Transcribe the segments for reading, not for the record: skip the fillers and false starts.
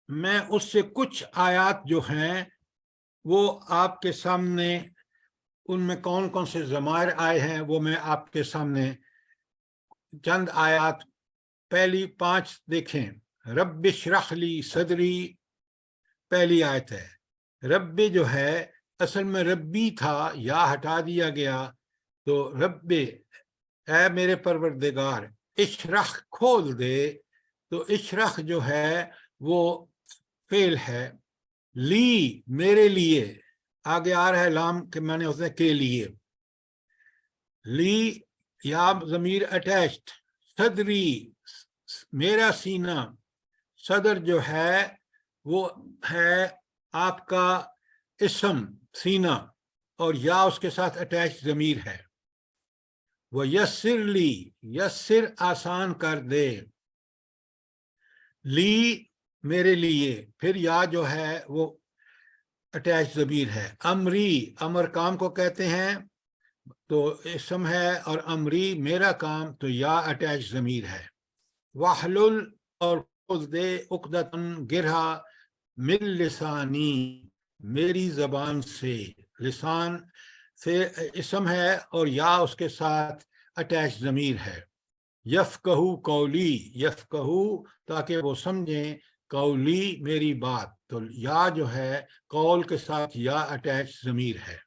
میں اس سے کچھ آیات جو ہیں وہ آپ کے سامنے، ان میں کون کون سے ضمائر آئے ہیں وہ میں آپ کے سامنے چند آیات، پہلی 5 دیکھیں۔ رب اشرح لی صدری پہلی آیت ہے۔ رب جو ہے اصل میں ربی تھا، یا ہٹا دیا گیا تو رب، اے میرے پروردگار، اشرح کھول دے، تو اشرح جو ہے وہ فعل ہے، لی میرے لیے، آگے آ رہا ہے لام کے معنی ہوتے ہیں کے لیے، لی یا ضمیر اٹیچڈ، صدری میرا سینہ، صدر جو ہے وہ ہے آپ کا اسم سینہ، اور یا اس کے ساتھ اٹیچ ضمیر ہے۔ وہ یسر لی، یسر آسان کر دے، لی میرے لیے، پھر یا جو ہے وہ اٹیچ ضمیر ہے۔ امری، امر کام کو کہتے ہیں تو اسم ہے، اور امری میرا کام تو یا اٹیچ ضمیر ہے۔ واحلل، اور کھول دے، عقدۃ گرہ، من لسانی میری زبان سے، لسان سے اسم ہے اور یا اس کے ساتھ اٹیچ ضمیر ہے۔ یفقہوا قولی، یفقہوا تاکہ وہ سمجھیں، قولی میری بات، تو یا جو ہے قول کے ساتھ یا اٹیچ ضمیر ہے۔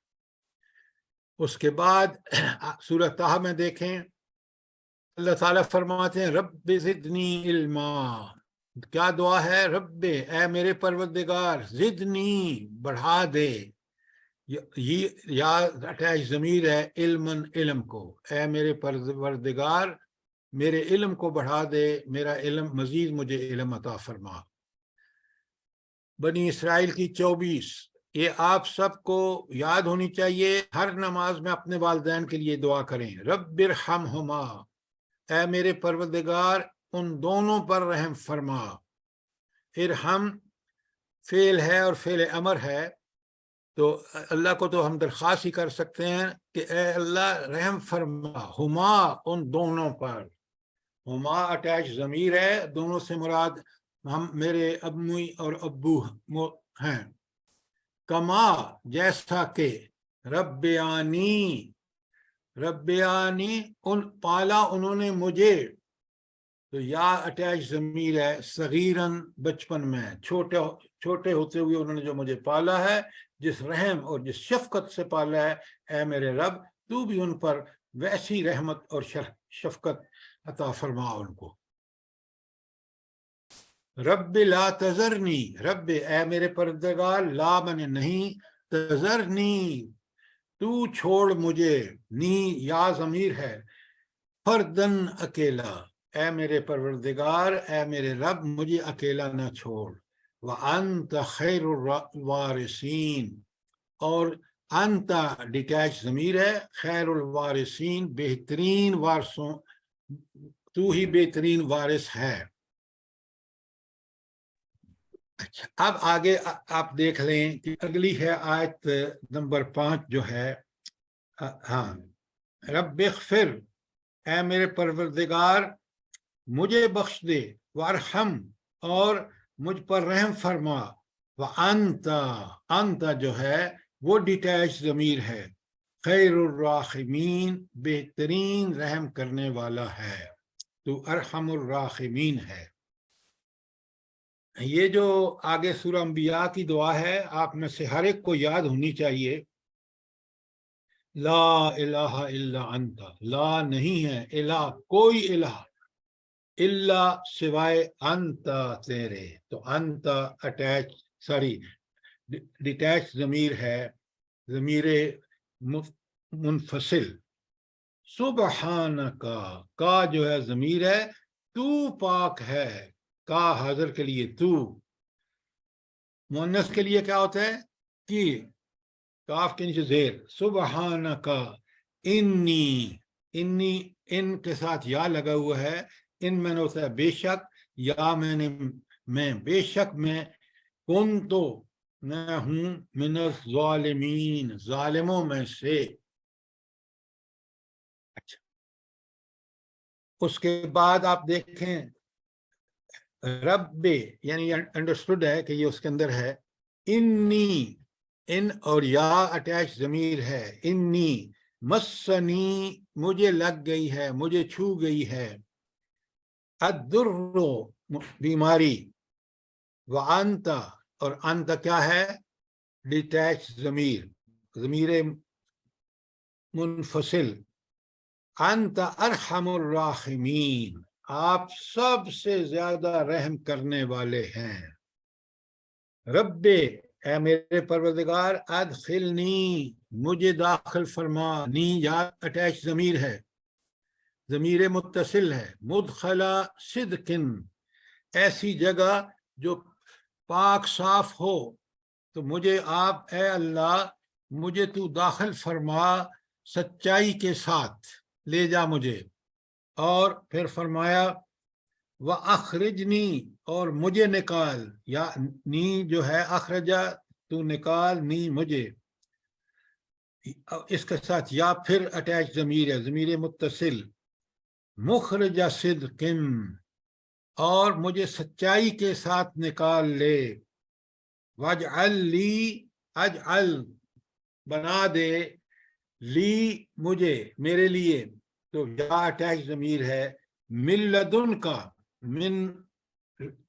اس کے بعد سورہ طہ میں دیکھیں، اللہ تعالیٰ فرماتے ہیں رب زدنی علما، کیا دعا ہے؟ رب، اے میرے پروردگار، زدنی بڑھا دے، یہ یا اٹیچ ضمیر ہے، علمن علم کو، اے میرے پروردگار میرے علم کو بڑھا دے، میرا علم مزید مجھے علم عطا فرما۔ بنی اسرائیل کی 24، یہ آپ سب کو یاد ہونی چاہیے، ہر نماز میں اپنے والدین کے لیے دعا کریں، رب ارحمہما، اے میرے پروردگار ان دونوں پر رحم فرما۔ ارحم فعل ہے اور فعل امر ہے، تو اللہ کو تو ہم درخواست ہی کر سکتے ہیں کہ اے اللہ رحم فرما، ہما ان دونوں پر، ہما اٹیچ ضمیر ہے، دونوں سے مراد ہم میرے امی اور ابو ہیں۔ کما جیسا کہ، ربیانی، ربیانی ان پالا انہوں نے مجھے، تو یا اٹیچ ضمیر ہے، صغیرن بچپن میں، چھوٹے ہوتے ہوئے انہوں نے جو مجھے پالا ہے، جس رحم اور جس شفقت سے پالا ہے، اے میرے رب تو بھی ان پر ویسی رحمت اور شفقت عطا فرما ان کو۔ رب لا تذرنی، رب اے میرے پروردگار، لا میں نہیں، تذرنی تو چھوڑ مجھے، نی یا ضمیر ہے، فردن اکیلا، اے میرے پروردگار اے میرے رب مجھے اکیلا نہ چھوڑ۔ وَأَنْتَ خَيْرُ الوارثین، اور انت ڈیٹیچ ضمیر ہے، خیر الوارثین بہترین وارثوں، تو ہی بہترین وارث ہے۔ اچھا، اب آگے آپ دیکھ لیں کہ اگلی ہے آیت نمبر 5 جو ہے، ہاں، رب اغفر، اے میرے پروردگار مجھے بخش دے، وارحم، اور مجھ پر رحم فرما، وانت، انت جو ہے وہ ڈیٹیچ ضمیر ہے، خیر الراحمین بہترین رحم کرنے والا ہے، تو ارحم الراحمین ہے۔ یہ جو آگے سورہ انبیاء کی دعا ہے، آپ میں سے ہر ایک کو یاد ہونی چاہیے، لا الہ الا انت، لا نہیں ہے الہ، کوئی الہ، الا سوائے انت تیرے، تو انت اٹیچ ڈیٹیچ ضمیر ہے، ضمیر منفصل۔ سبحانکا، کا جو ہے ضمیر ہے، تو پاک ہے، کا حاضر کے لیے تو، مؤنث کے لیے کیا ہوتا ہے کی، کاف کے نیچے زیر، سبحانکا انی، انی ان کے ساتھ یا لگا ہوا ہے، ان میں نے ہوتا ہے بے شک، یا میں بے شک میں، کن تو میں ہوں، من الظالمین ظالموں میں سے۔ اچھا، اس کے بعد آپ دیکھیں رب یعنی انڈرسٹوڈ ہے کہ یہ اس کے اندر ہے. انی، ان اور یا اٹیچ ضمیر ہے. انی مسنی مجھے لگ گئی ہے، مجھے چھو گئی ہے. الدر بیماری. وانت اور انت کیا ہے؟ ڈیٹیچ ضمیر، ضمیر منفصل. انت ارحم الراحمین، آپ سب سے زیادہ رحم کرنے والے ہیں. رب اے میرے پروردگار، ادخلنی مجھے داخل فرما. نی یا اٹیچ ضمیر ہے، ضمیر متصل ہے. مدخلا صدقن، ایسی جگہ جو پاک صاف ہو. تو مجھے آپ اے اللہ مجھے تو داخل فرما سچائی کے ساتھ، لے جا مجھے. اور پھر فرمایا وَأَخْرِجْنِی، اور مجھے نکال. یا نی جو ہے اخرجہ، تو نکال نی مجھے. اس کے ساتھ یا پھر اٹیچ ضمیر ہے، ضمیر متصل. مخرج صدقن، اور مجھے سچائی کے ساتھ نکال لے. وَاجْعَلْ لِی، اجعل بنا دے، لی مجھے، میرے لیے. تو یا اٹیچ ضمیر ہے. من لدن کا، من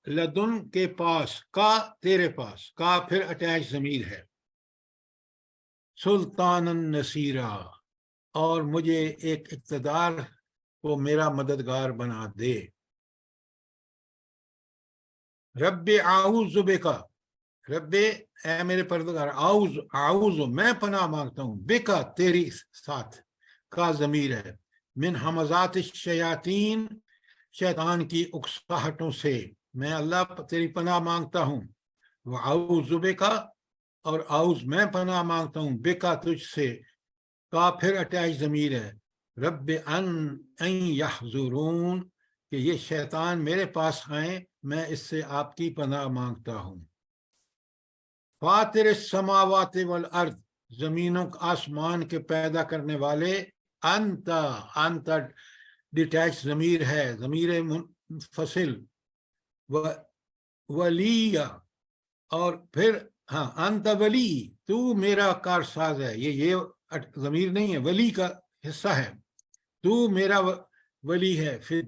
لدن کے پاس، کا تیرے پاس، کا پھر اٹیچ ضمیر ہے. سلطان النصیرہ، اور مجھے ایک اقتدار کو میرا مددگار بنا دے. رب اعوذ بکا، رب اے میرے پروردگار، اعوذ میں پناہ مانگتا ہوں، بکا تیری ساتھ، کا ضمیر ہے. من حمزات الشیاطین، شیطان کی اکساہٹوں سے میں اللہ تیری پناہ مانگتا ہوں. واعوذ بکا، اور اعوذ میں پناہ مانگتا ہوں، بکا تجھ سے، کا پھر اٹیچ ضمیر ہے. رب ان یحضرون، کہ یہ شیطان میرے پاس آئیں، میں اس سے آپ کی پناہ مانگتا ہوں. فاطر السماوات والارض، زمینوں آسمان کے پیدا کرنے والے. انت ڈیٹیچ ضمیر ہے، ضمیر منفصل. ولی، اور پھر ہاں انت ولی، تو میرا کارساز ہے. یہ ضمیر نہیں ہے، ولی کا حصہ ہے. تو میرا ولی ہے. پھر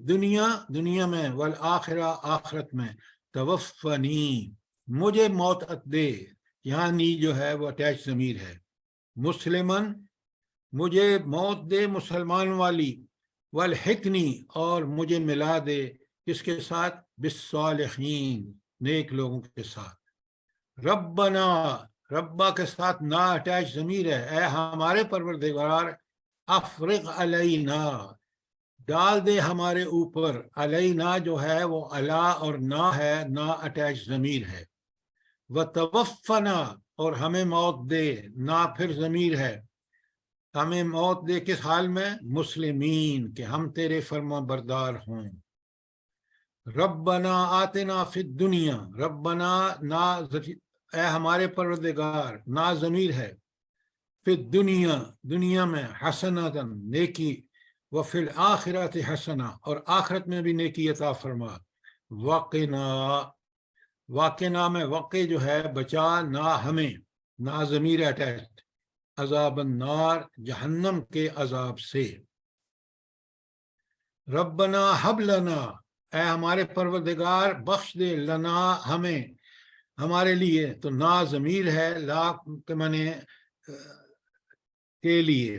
دنیا میں، والآخرہ آخرت میں. توفنی، مجھے موت دے. یہاں نی جو ہے وہ اٹیچ ضمیر ہے. مسلمن، مجھے موت دے مسلمان والی. والحقنی، اور مجھے ملا دے کس کے ساتھ؟ بالصالحین، نیک لوگوں کے ساتھ. ربنا، ربا کے ساتھ نا اٹیچ ضمیر ہے. اے ہمارے پروردگار، افرغ علینا، ڈال دے ہمارے اوپر. علینا جو ہے وہ علا اور نا ہے، نا اٹیچ ضمیر ہے. وتوفنا، اور ہمیں موت دے، نا پھر ضمیر ہے. ہمیں موت دے کس حال میں؟ مسلمین، کہ ہم تیرے فرما بردار ہوں. ربنا آتنا فی الدنیا، ربنا نا، اے ہمارے پروردگار، نا ضمیر ہے. فی الدنیا، دنیا میں. حسنۃ، نیکی. وفی الآخرۃ حسنہ، اور آخرت میں بھی نیکی عطا فرما. وقنا، واقعنا میں وقع جو ہے بچا، نا ہمیں، نا ضمیر اٹیچ. عذاب النار، جہنم کے عذاب سے. ربنا حب لنا، اے ہمارے پروردگار بخش دے، لنا ہمیں، ہمارے لیے. تو نا ضمیر ہے، لا کے معنی کے لیے.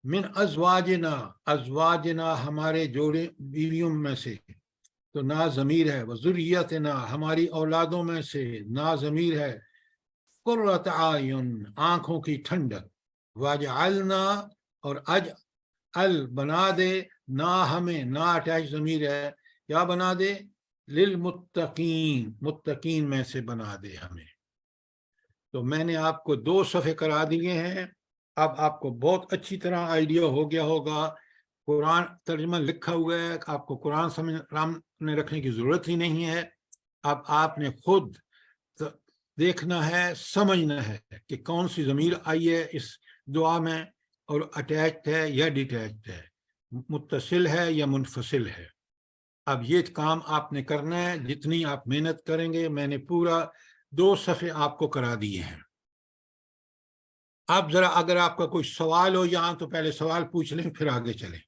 من ازواجنا، ازواجنا ہمارے جوڑے بیویوں میں سے. تو نا ضمیر ہے. وذریتنا، ہماری اولادوں میں سے، نا ضمیر ہے. قرۃ اعین، آنکھوں کی ٹھنڈک. واجعلنا، اور اجعل بنا دے، نا ہمیں، نا اٹیچ ضمیر ہے. کیا بنا دے؟ للمتقین، متقین میں سے بنا دے ہمیں. تو میں نے آپ کو 2 صفحے کرا دیے ہیں. اب آپ کو بہت اچھی طرح آئیڈیا ہو گیا ہوگا. قرآن ترجمہ لکھا ہوا ہے، آپ کو قرآن سامنے رکھنے کی ضرورت ہی نہیں ہے. اب آپ نے خود دیکھنا ہے، سمجھنا ہے کہ کون سی ضمیر آئی ہے اس دعا میں، اور اٹیچڈ ہے یا ڈیٹیچڈ ہے، متصل ہے یا منفصل ہے. اب یہ کام آپ نے کرنا ہے، جتنی آپ محنت کریں گے. میں نے پورا 2 صفحے آپ کو کرا دیے ہیں. اب ذرا اگر آپ کا کوئی سوال ہو یہاں تو پہلے سوال پوچھ لیں پھر آگے چلیں.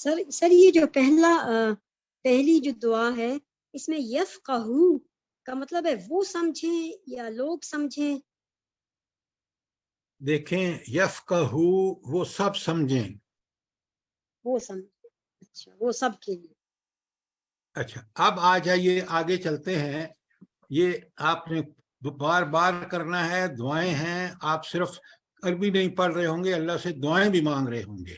سر یہ جو پہلی جو دعا ہے اس میں یفقہو کا مطلب ہے وہ سمجھیں یا لوگ سمجھیں؟ دیکھیں یفقہو وہ سب سمجھیں. وہ سمجھیں، اچھا وہ سب کے لیے. اچھا اب آ جائیے آگے چلتے ہیں. یہ آپ نے بار بار کرنا ہے. دعائیں ہیں، آپ صرف عربی نہیں پڑھ رہے ہوں گے، اللہ سے دعائیں بھی مانگ رہے ہوں گے.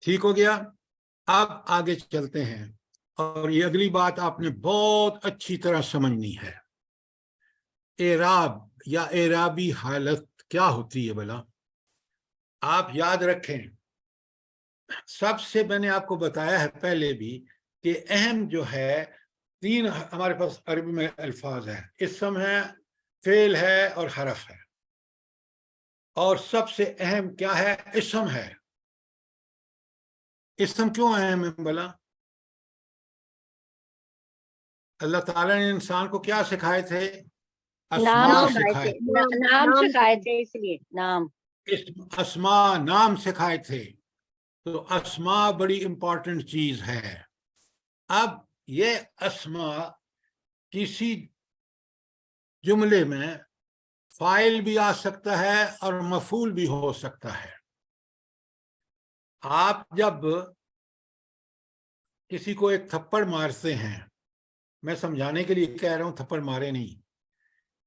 ٹھیک ہو گیا؟ اب آگے چلتے ہیں اور یہ اگلی بات آپ نے بہت اچھی طرح سمجھنی ہے. اعراب یا اعرابی حالت کیا ہوتی ہے بھلا؟ آپ یاد رکھیں، سب سے میں نے آپ کو بتایا ہے پہلے بھی کہ اہم جو ہے 3 ہمارے پاس عربی میں الفاظ ہیں. اسم ہے، فعل ہے اور حرف ہے. اور سب سے اہم کیا ہے؟ اسم ہے. اسم کیوں اہم ہے بھلا؟ اللہ تعالیٰ نے انسان کو کیا سکھائے تھے؟ اسماء سکھائے. نام سکھائے تھے، اس لیے نام. اسماء نام سکھائے تھے. تو اسماء بڑی امپورٹنٹ چیز ہے. اب یہ اسماء کسی جملے میں فاعل بھی آ سکتا ہے اور مفعول بھی ہو سکتا ہے. آپ جب کسی کو ایک تھپڑ مارتے ہیں، میں سمجھانے کے لیے کہہ رہا ہوں، تھپڑ مارے نہیں،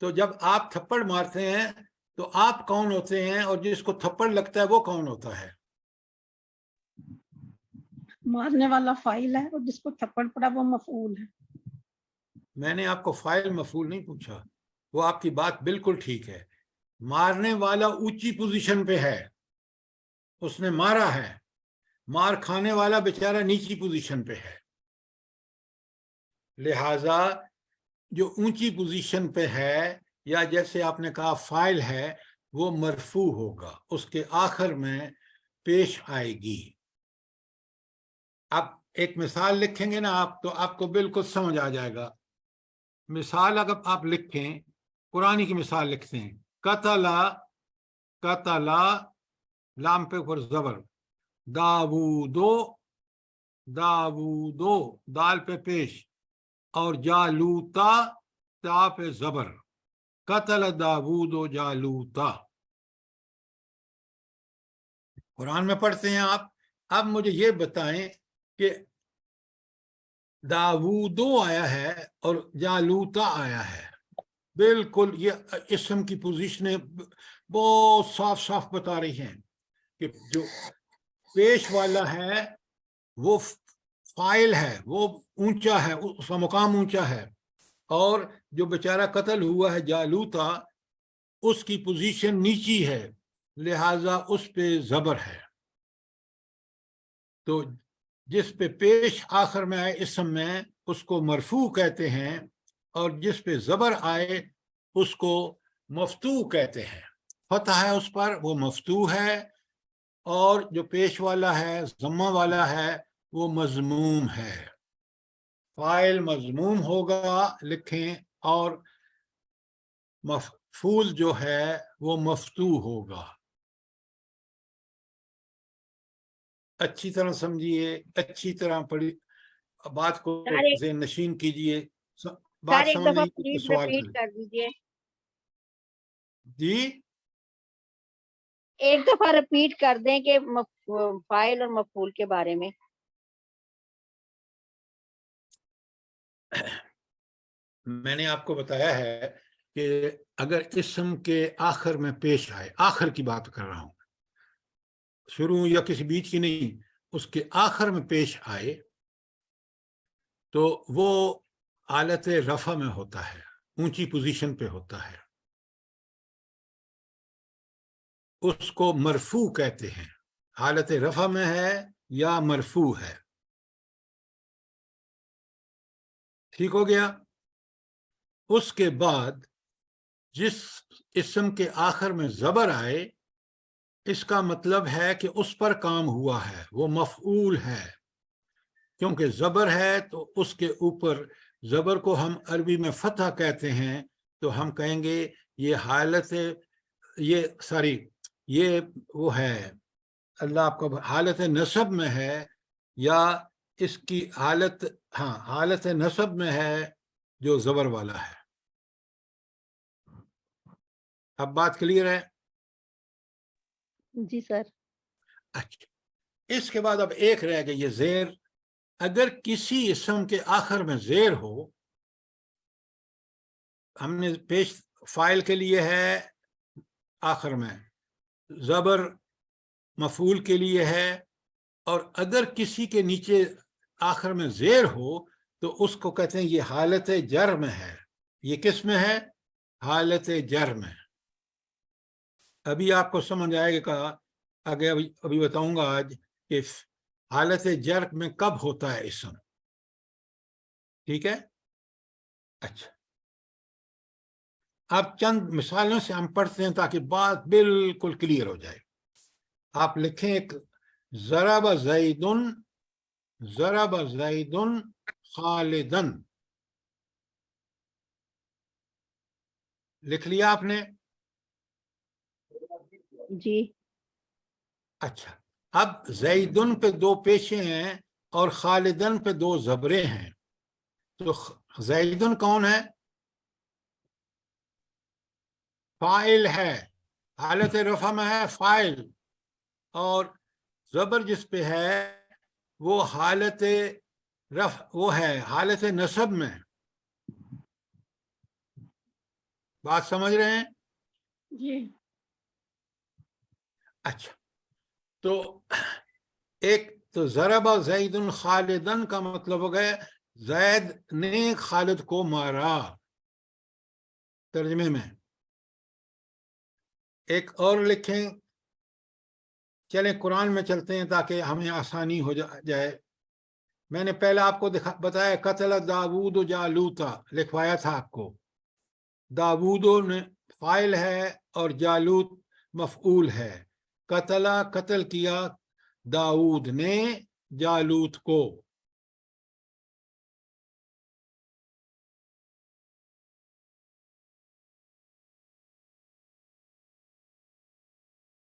تو جب آپ تھپڑ مارتے ہیں تو آپ کون ہوتے ہیں اور جس کو تھپڑ لگتا ہے وہ کون ہوتا ہے؟ مارنے والا فاعل ہے اور جس کو تھپڑ پڑا وہ مفعول ہے. میں نے آپ کو فاعل مفعول نہیں پوچھا. وہ آپ کی بات بالکل ٹھیک ہے. مارنے والا اونچی پوزیشن پہ ہے، اس نے مارا ہے. مار کھانے والا بیچارہ نیچی پوزیشن پہ ہے. لہذا جو اونچی پوزیشن پہ ہے یا جیسے آپ نے کہا فاعل ہے، وہ مرفوع ہوگا، اس کے آخر میں پیش آئے گی. اب ایک مثال لکھیں گے نا آپ تو آپ کو بالکل سمجھ آ جائے گا. مثال اگر آپ لکھیں، قرآن کی مثال لکھتے ہیں، قتلا، قتلا لام پہ اوپر زبر، داودو، داودو دال پہ پیش، اور جالوتا تا پہ زبر، قتل داودو جالوتا. قرآن میں پڑھتے ہیں آپ. اب مجھے یہ بتائیں کہ داودو آیا ہے اور جالوتا آیا ہے، بالکل یہ اسم کی پوزیشنیں بہت صاف صاف بتا رہی ہیں کہ جو پیش والا ہے وہ فاعل ہے، وہ اونچا ہے، اس کا مقام اونچا ہے، اور جو بیچارہ قتل ہوا ہے جالوتا، اس کی پوزیشن نیچی ہے، لہذا اس پہ زبر ہے. تو جس پہ پیش آخر میں آئے اسم میں اس کو مرفوع کہتے ہیں، اور جس پہ زبر آئے اس کو مفتوح کہتے ہیں. فتح ہے اس پر، وہ مفتوح ہے، اور جو پیش والا ہے، ضمہ والا ہے، وہ مضموم ہے. فاعل مضموم ہوگا لکھیں، اور مفعول جو ہے وہ مفتوح ہوگا. اچھی طرح سمجھیے، اچھی طرح پڑھی، بات کو ذہن نشین کیجئے. بات ایک سمجھ دفعہ نہیں تو پلیز سوال ریپیٹ کریں. کر دیجیے. جی ایک دفعہ ریپیٹ کر دیں کہ فاعل اور مفعول کے بارے میں. میں نے آپ کو بتایا ہے کہ اگر اسم کے آخر میں پیش آئے، آخر کی بات کر رہا ہوں، شروع یا کسی بیچ کی نہیں، اس کے آخر میں پیش آئے تو وہ حالت رفع میں ہوتا ہے، اونچی پوزیشن پہ ہوتا ہے، اس کو مرفوع کہتے ہیں. حالت رفع میں ہے یا مرفوع ہے. ٹھیک ہو گیا؟ اس کے بعد جس اسم کے آخر میں زبر آئے اس کا مطلب ہے کہ اس پر کام ہوا ہے، وہ مفعول ہے، کیونکہ زبر ہے تو اس کے اوپر، زبر کو ہم عربی میں فتح کہتے ہیں، تو ہم کہیں گے یہ حالت، یہ وہ ہے، اللہ آپ کو حالت نصب میں ہے، یا اس کی حالت، ہاں حالت نصب میں ہے جو زبر والا ہے۔ اب بات کلیئر ہے؟ جی سر۔ اچھا، اس کے بعد اب ایک رہ گئی یہ زیر۔ اگر کسی اسم کے آخر میں زیر ہو، ہم نے پیش فائل کے لیے ہے آخر میں، زبر مفعول کے لیے ہے، اور اگر کسی کے نیچے آخر میں زیر ہو تو اس کو کہتے ہیں یہ حالت جر میں ہے۔ یہ کس میں ہے؟ حالت جر میں۔ ابھی آپ کو سمجھ آئے گا، آگے ابھی بتاؤں گا آج کہ حالت جر میں کب ہوتا ہے اسم، ٹھیک ہے؟ اچھا، اب چند مثالوں سے ہم پڑھتے ہیں تاکہ بات بالکل کلیئر ہو جائے۔ آپ لکھیں ایک، ضرب زیدن خالدن، لکھ لیا آپ نے؟ جی۔ اچھا، اب زیدن پہ دو پیشے ہیں اور خالدن پہ دو زبریں ہیں، تو زیدن کون ہے؟ فاعل ہے، حالت رفع میں ہے فاعل، اور زبر جس پہ ہے وہ حالت رفع، وہ ہے حالت نصب میں۔ بات سمجھ رہے ہیں؟ جی۔ اچھا، تو ایک تو ضرب زید خالدن کا مطلب ہو گیا زید نے خالد کو مارا، ترجمے میں۔ ایک اور لکھیں، چلیں قرآن میں چلتے ہیں تاکہ ہمیں آسانی ہو جائے۔ میں نے پہلے آپ کو بتایا قتل داود جالوتا، لکھوایا تھا آپ کو۔ داود نے فاعل ہے اور جالوت مفعول ہے۔ قتل کیا داود نے جالوت کو۔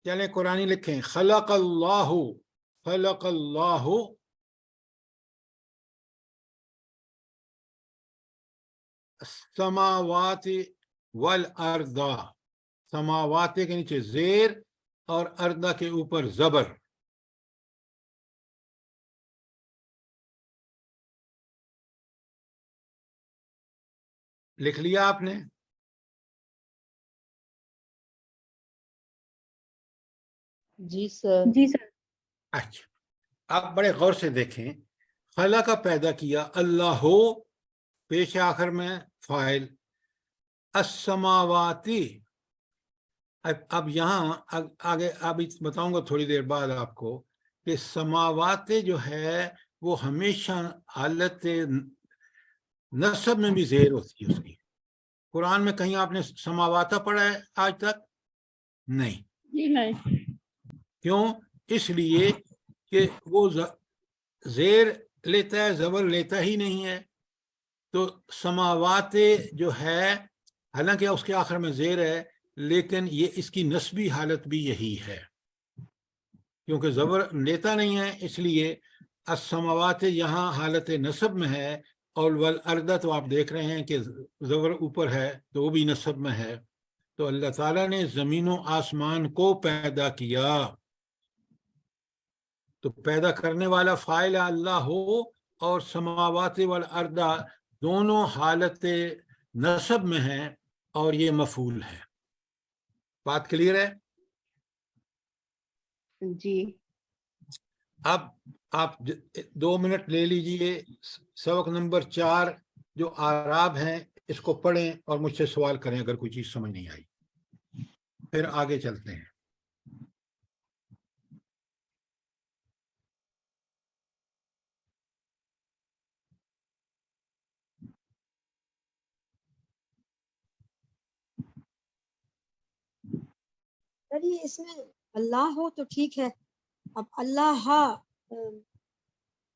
چلیں قرآنی لکھیں، خلق اللہ السماوات والارض، سماوات کے نیچے زیر اور ارض کے اوپر زبر۔ لکھ لیا آپ نے؟ جی سر۔ جی سر۔ اچھا، آپ بڑے غور سے دیکھیں، خلا کا پیدا کیا، اللہ پیش آخر میں فاعل، السماواتی۔ اب یہاں آگے ابھی بتاؤں گا تھوڑی دیر بعد آپ کو کہ سماوات جو ہے وہ ہمیشہ حالت نصب میں بھی زیر ہوتی ہے اس کی۔ قرآن میں کہیں آپ نے سماواتا پڑھا ہے آج تک؟ نہیں۔ جی نہیں۔ کیوں؟ اس لیے کہ وہ زیر لیتا ہے، زبر لیتا ہی نہیں ہے۔ تو سماوات جو ہے حالانکہ اس کے آخر میں زیر ہے، لیکن یہ اس کی نسبی حالت بھی یہی ہے، کیونکہ زبر لیتا نہیں ہے، اس لیے السماوات یہاں حالت نصب میں ہے، اور والارض تو آپ دیکھ رہے ہیں کہ زبر اوپر ہے تو وہ بھی نصب میں ہے۔ تو اللہ تعالیٰ نے زمین و آسمان کو پیدا کیا، تو پیدا کرنے والا فاعل اللہ ہو، اور سماوات والارض دونوں حالت نصب میں ہیں اور یہ مفعول ہے۔ بات کلیئر ہے؟ جی۔ اب آپ 2 منٹ لے لیجئے، سبق نمبر 4 جو آراب ہیں اس کو پڑھیں اور مجھ سے سوال کریں اگر کوئی چیز سمجھ نہیں آئی، پھر آگے چلتے ہیں۔ سر یہ اس میں اللہ ہو تو ٹھیک ہے، اب اللہ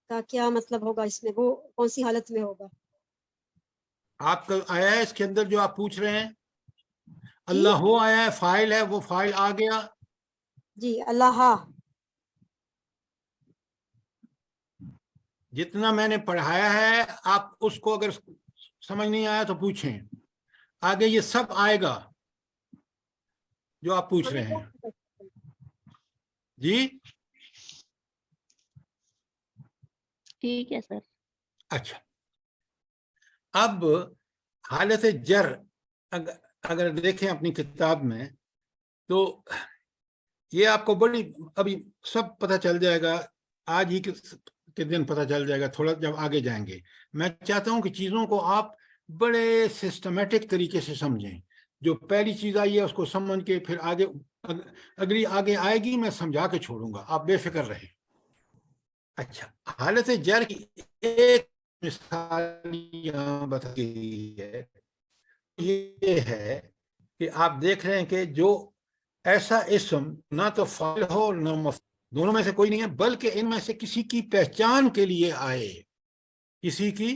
کا کیا مطلب ہوگا اس میں، وہ کون سی حالت میں ہوگا؟ آپ کا آیا ہے اس کے اندر جو آپ پوچھ رہے ہیں؟ اللہ ہو آیا ہے، فاعل ہے، وہ فاعل آ گیا. جی اللہ جتنا میں نے پڑھایا ہے آپ اس کو اگر سمجھ نہیں آیا تو پوچھیں. آگے یہ سب آئے گا جو آپ پوچھ رہے ہیں. جی ٹھیک ہے سر. اچھا، اب حالت جر اگر دیکھیں اپنی کتاب میں تو یہ آپ کو بڑی ابھی سب پتہ چل جائے گا، آج ہی کے دن پتہ چل جائے گا، تھوڑا جب آگے جائیں گے. میں چاہتا ہوں کہ چیزوں کو آپ بڑے سسٹمیٹک طریقے سے سمجھیں. جو پہلی چیز آئی ہے اس کو سمجھ کے پھر آگے اگلی آگے آئے گی میں سمجھا کے چھوڑوں گا، آپ بے فکر رہیں. اچھا، حالت جر کی ایک مثال یہاں بتائی گئی ہے، یہ ہے کہ آپ دیکھ رہے ہیں کہ جو ایسا اسم نہ تو فاعل ہو اور نہ مفعول، دونوں میں سے کوئی نہیں ہے، بلکہ ان میں سے کسی کی پہچان کے لیے آئے، کسی کی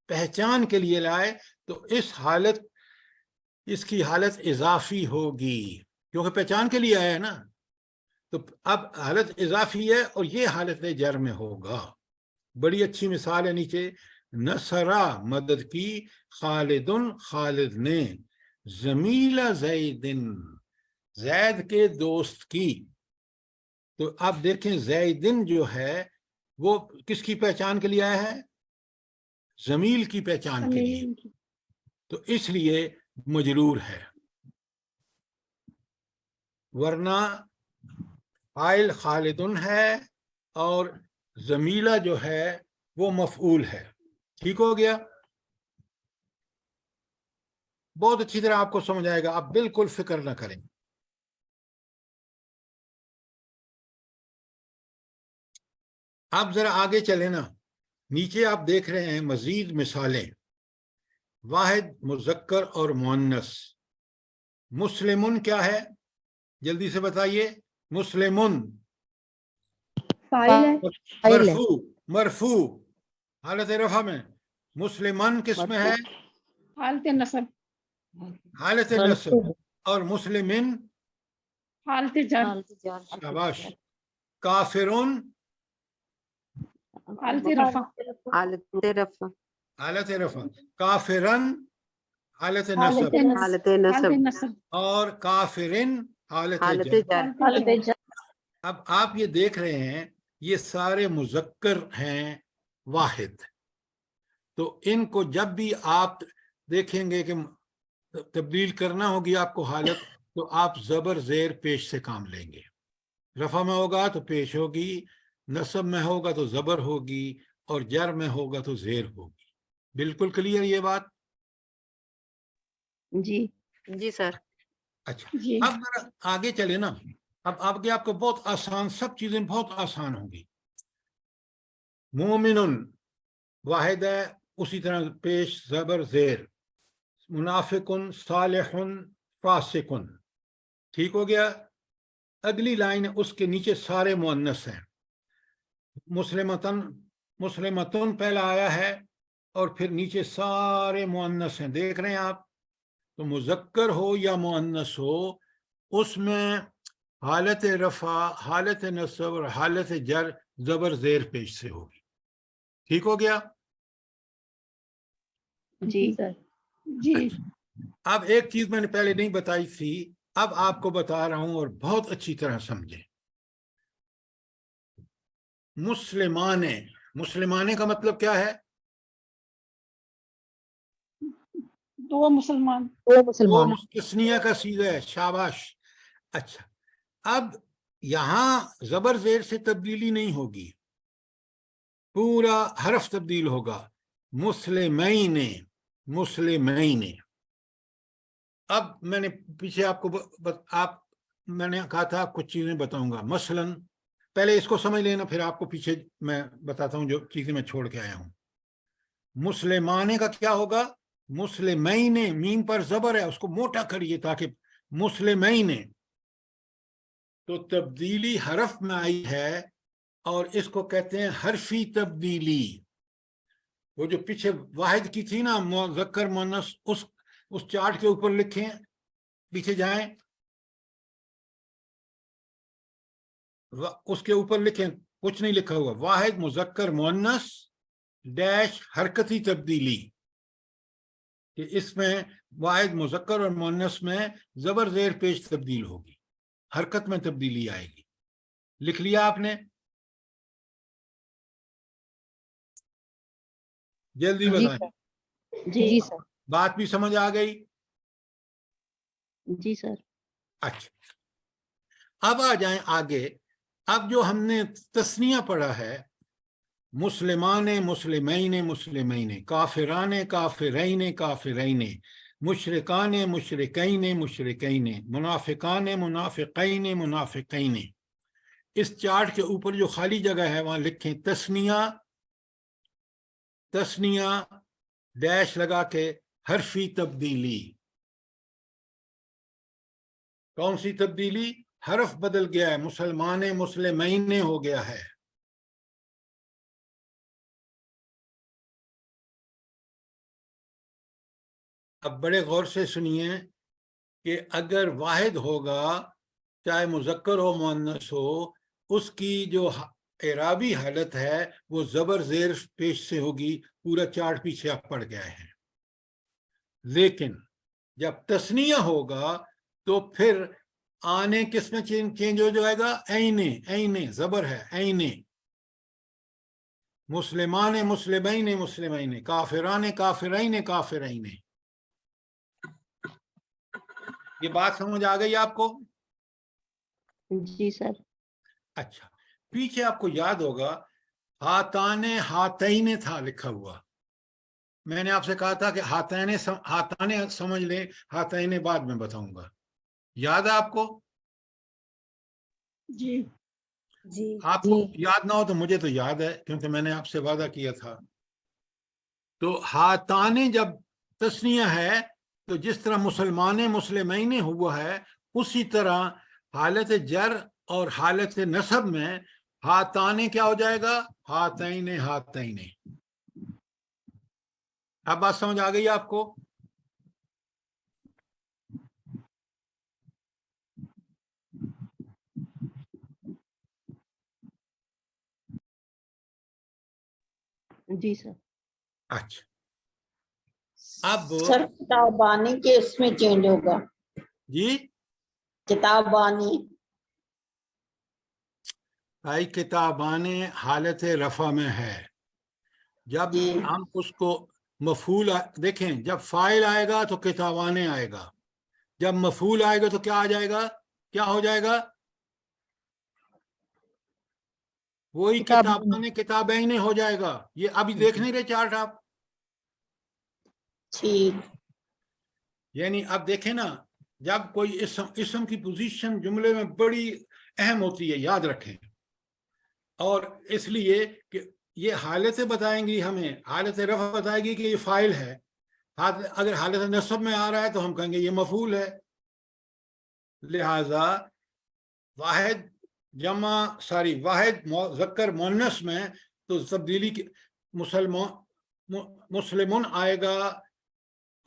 پہچان کے لیے لائے، تو اس کی حالت اضافی ہوگی، کیونکہ پہچان کے لیے آیا ہے نا. تو اب حالت اضافی ہے اور یہ حالت جر میں ہوگا. بڑی اچھی مثال ہے نیچے، نصرہ مدد کی خالد نے زمیل زیدن، زید کے دوست کی. تو آپ دیکھیں زیدن جو ہے وہ کس کی پہچان کے لیے آیا ہے؟ زمیل کی پہچان کے لیے، تو اس لیے مجرور ہے، ورنہ فاعل خالدن ہے اور زمیلہ جو ہے وہ مفعول ہے. ٹھیک ہو گیا؟ بہت اچھی طرح آپ کو سمجھ آئے گا، آپ بالکل فکر نہ کریں. آپ ذرا آگے چلیں نا، نیچے آپ دیکھ رہے ہیں مزید مثالیں، واحد مذکر اور مؤنث. مسلمن کیا ہے؟ جلدی سے بتائیے. مسلمن فاعل ہے، مرفوع حالت رفع میں. مسلمان کس میں ہے؟ حالت نصب، حالت نصب. اور مسلمن حالت جر، شاباش. کافرون حالت رفع، حالت رفع. کافرن حالت حالت نصب. نصب، اور کافرن حالت جر. حالت جر. اب آپ یہ دیکھ رہے ہیں یہ سارے مذکر ہیں واحد، تو ان کو جب بھی آپ دیکھیں گے کہ تبدیل کرنا ہوگی آپ کو حالت، تو آپ زبر زیر پیش سے کام لیں گے. رفع میں ہوگا تو پیش ہوگی، نصب میں ہوگا تو زبر ہوگی، اور جر میں ہوگا تو زیر ہوگی. بالکل کلیئر یہ بات؟ جی سر. اچھا، جی اب ذرا آگے چلے نا. اب آپ کو بہت آسان، سب چیزیں بہت آسان ہوں گی. مومن واحد ہے، اسی طرح پیش زبر زیر. منافقن صالحن فاسقن. ٹھیک ہو گیا؟ اگلی لائن اس کے نیچے سارے مؤنث ہیں. مسلمتن پہلا آیا ہے اور پھر نیچے سارے مؤنث ہیں، دیکھ رہے ہیں آپ. تو مذکر ہو یا مؤنث ہو، اس میں حالت رفع، حالت نصب اور حالت جر زبر زیر پیش سے ہوگی. ٹھیک ہو گیا؟ جی سر. جی. اب ایک چیز میں نے پہلے نہیں بتائی تھی، اب آپ کو بتا رہا ہوں اور بہت اچھی طرح سمجھیں. مسلمانے کا مطلب کیا ہے؟ دو مسلمان، وہ مستثنیہ کا صیغہ ہے. شاباش. اچھا، اب یہاں زبر زیر سے تبدیلی نہیں ہوگی، پورا حرف تبدیل ہوگا. مسلمین. اب میں نے پیچھے آپ کو میں نے کہا تھا کچھ چیزیں بتاؤں گا. مثلا پہلے اس کو سمجھ لینا، پھر آپ کو پیچھے میں بتاتا ہوں جو چیزیں میں چھوڑ کے آیا ہوں. مسلمانے کا کیا ہوگا؟ مسلمین، میم پر زبر ہے، اس کو موٹا کریے تاکہ مسلمین. تو تبدیلی حرف میں آئی ہے اور اس کو کہتے ہیں حرفی تبدیلی. وہ جو پیچھے واحد کی تھی نا مذکر مؤنث، اس چارٹ کے اوپر لکھیں، پیچھے جائیں، اس کے اوپر لکھیں، کچھ نہیں لکھا ہوا، واحد مذکر مؤنث ڈیش حرکتی تبدیلی، کہ اس میں واحد مذکر اور مؤنث میں زبر زیر پیش تبدیل ہوگی، حرکت میں تبدیلی آئے گی. لکھ لیا آپ نے؟ جلدی بتائیں. جی سر. بات بھی سمجھ آ گئی؟ جی سر. اچھا، اب آ جائیں آگے. اب جو ہم نے تثنیہ پڑھا ہے، مسلمان مسلمین مسلمین، کافران کافرین کافرین، مشرکان مشرکین مشرکین، منافقان منافقین منافقین، اس چارٹ کے اوپر جو خالی جگہ ہے وہاں لکھیں تثنیہ، تثنیہ ڈیش لگا کے حرفی تبدیلی. کون سی تبدیلی؟ حرف بدل گیا ہے، مسلمان مسلمین ہو گیا ہے. اب بڑے غور سے سنیے کہ اگر واحد ہوگا، چاہے مذکر ہو مؤنث ہو، اس کی جو اعرابی حالت ہے وہ زبر زیر پیش سے ہوگی. پورا چارٹ پیچھے آپ پڑھ گئے ہیں. لیکن جب تثنیہ ہوگا تو پھر آنے کس میں چینج ہو جائے گا؟ اینے، اینے زبر ہے، اینے. مسلمان مسلمین مسلمین، کافران کافرین کافرین. یہ بات سمجھ آ گئی آپ کو؟ جی سر. اچھا، پیچھے آپ کو یاد ہوگا ہاتان ہاتین تھا لکھا ہوا. میں نے آپ سے کہا تھا کہ ہاتان سمجھ لیں، ہاتین بعد میں بتاؤں گا. یاد ہے آپ کو؟ جی. جی آپ کو یاد نہ ہو تو مجھے تو یاد ہے، کیونکہ میں نے آپ سے وعدہ کیا تھا. تو ہاتان جب تثنیہ ہے تو جس طرح مسلمان مسلمین ہوا ہے، اسی طرح حالت جر اور حالت نصب میں ہاتان کیا ہو جائے گا؟ ہاتین ہاتین. اب بات سمجھ آ گئی آپ کو؟ جی سر. اچھا، اب سر کتابانی کے اس میں چینج ہوگا، جی کتابانی. بھائی کتابان حالت رفع میں ہے. جب جی ہم اس کو مفعول دیکھیں، جب فاعل آئے گا تو کتابان آئے گا، جب مفعول آئے گا تو کیا آ جائے گا؟ کیا ہو جائے گا؟ وہی کتابان کتابین ہو جائے گا. یہ ابھی دیکھ نہیں رہے چارٹ آپ؟ ٹھیک. یعنی اب دیکھیں نا، جب کوئی اسم کی پوزیشن جملے میں بڑی اہم ہوتی ہے، یاد رکھیں. اور اس لیے کہ یہ حالتیں بتائیں گی ہمیں، حالت رفع بتائے گی کہ یہ فاعل ہے. اگر حالت نصب میں آ رہا ہے تو ہم کہیں گے یہ مفعول ہے. لہذا واحد مذکر مؤنث میں تو تبدیلی مسلمون آئے گا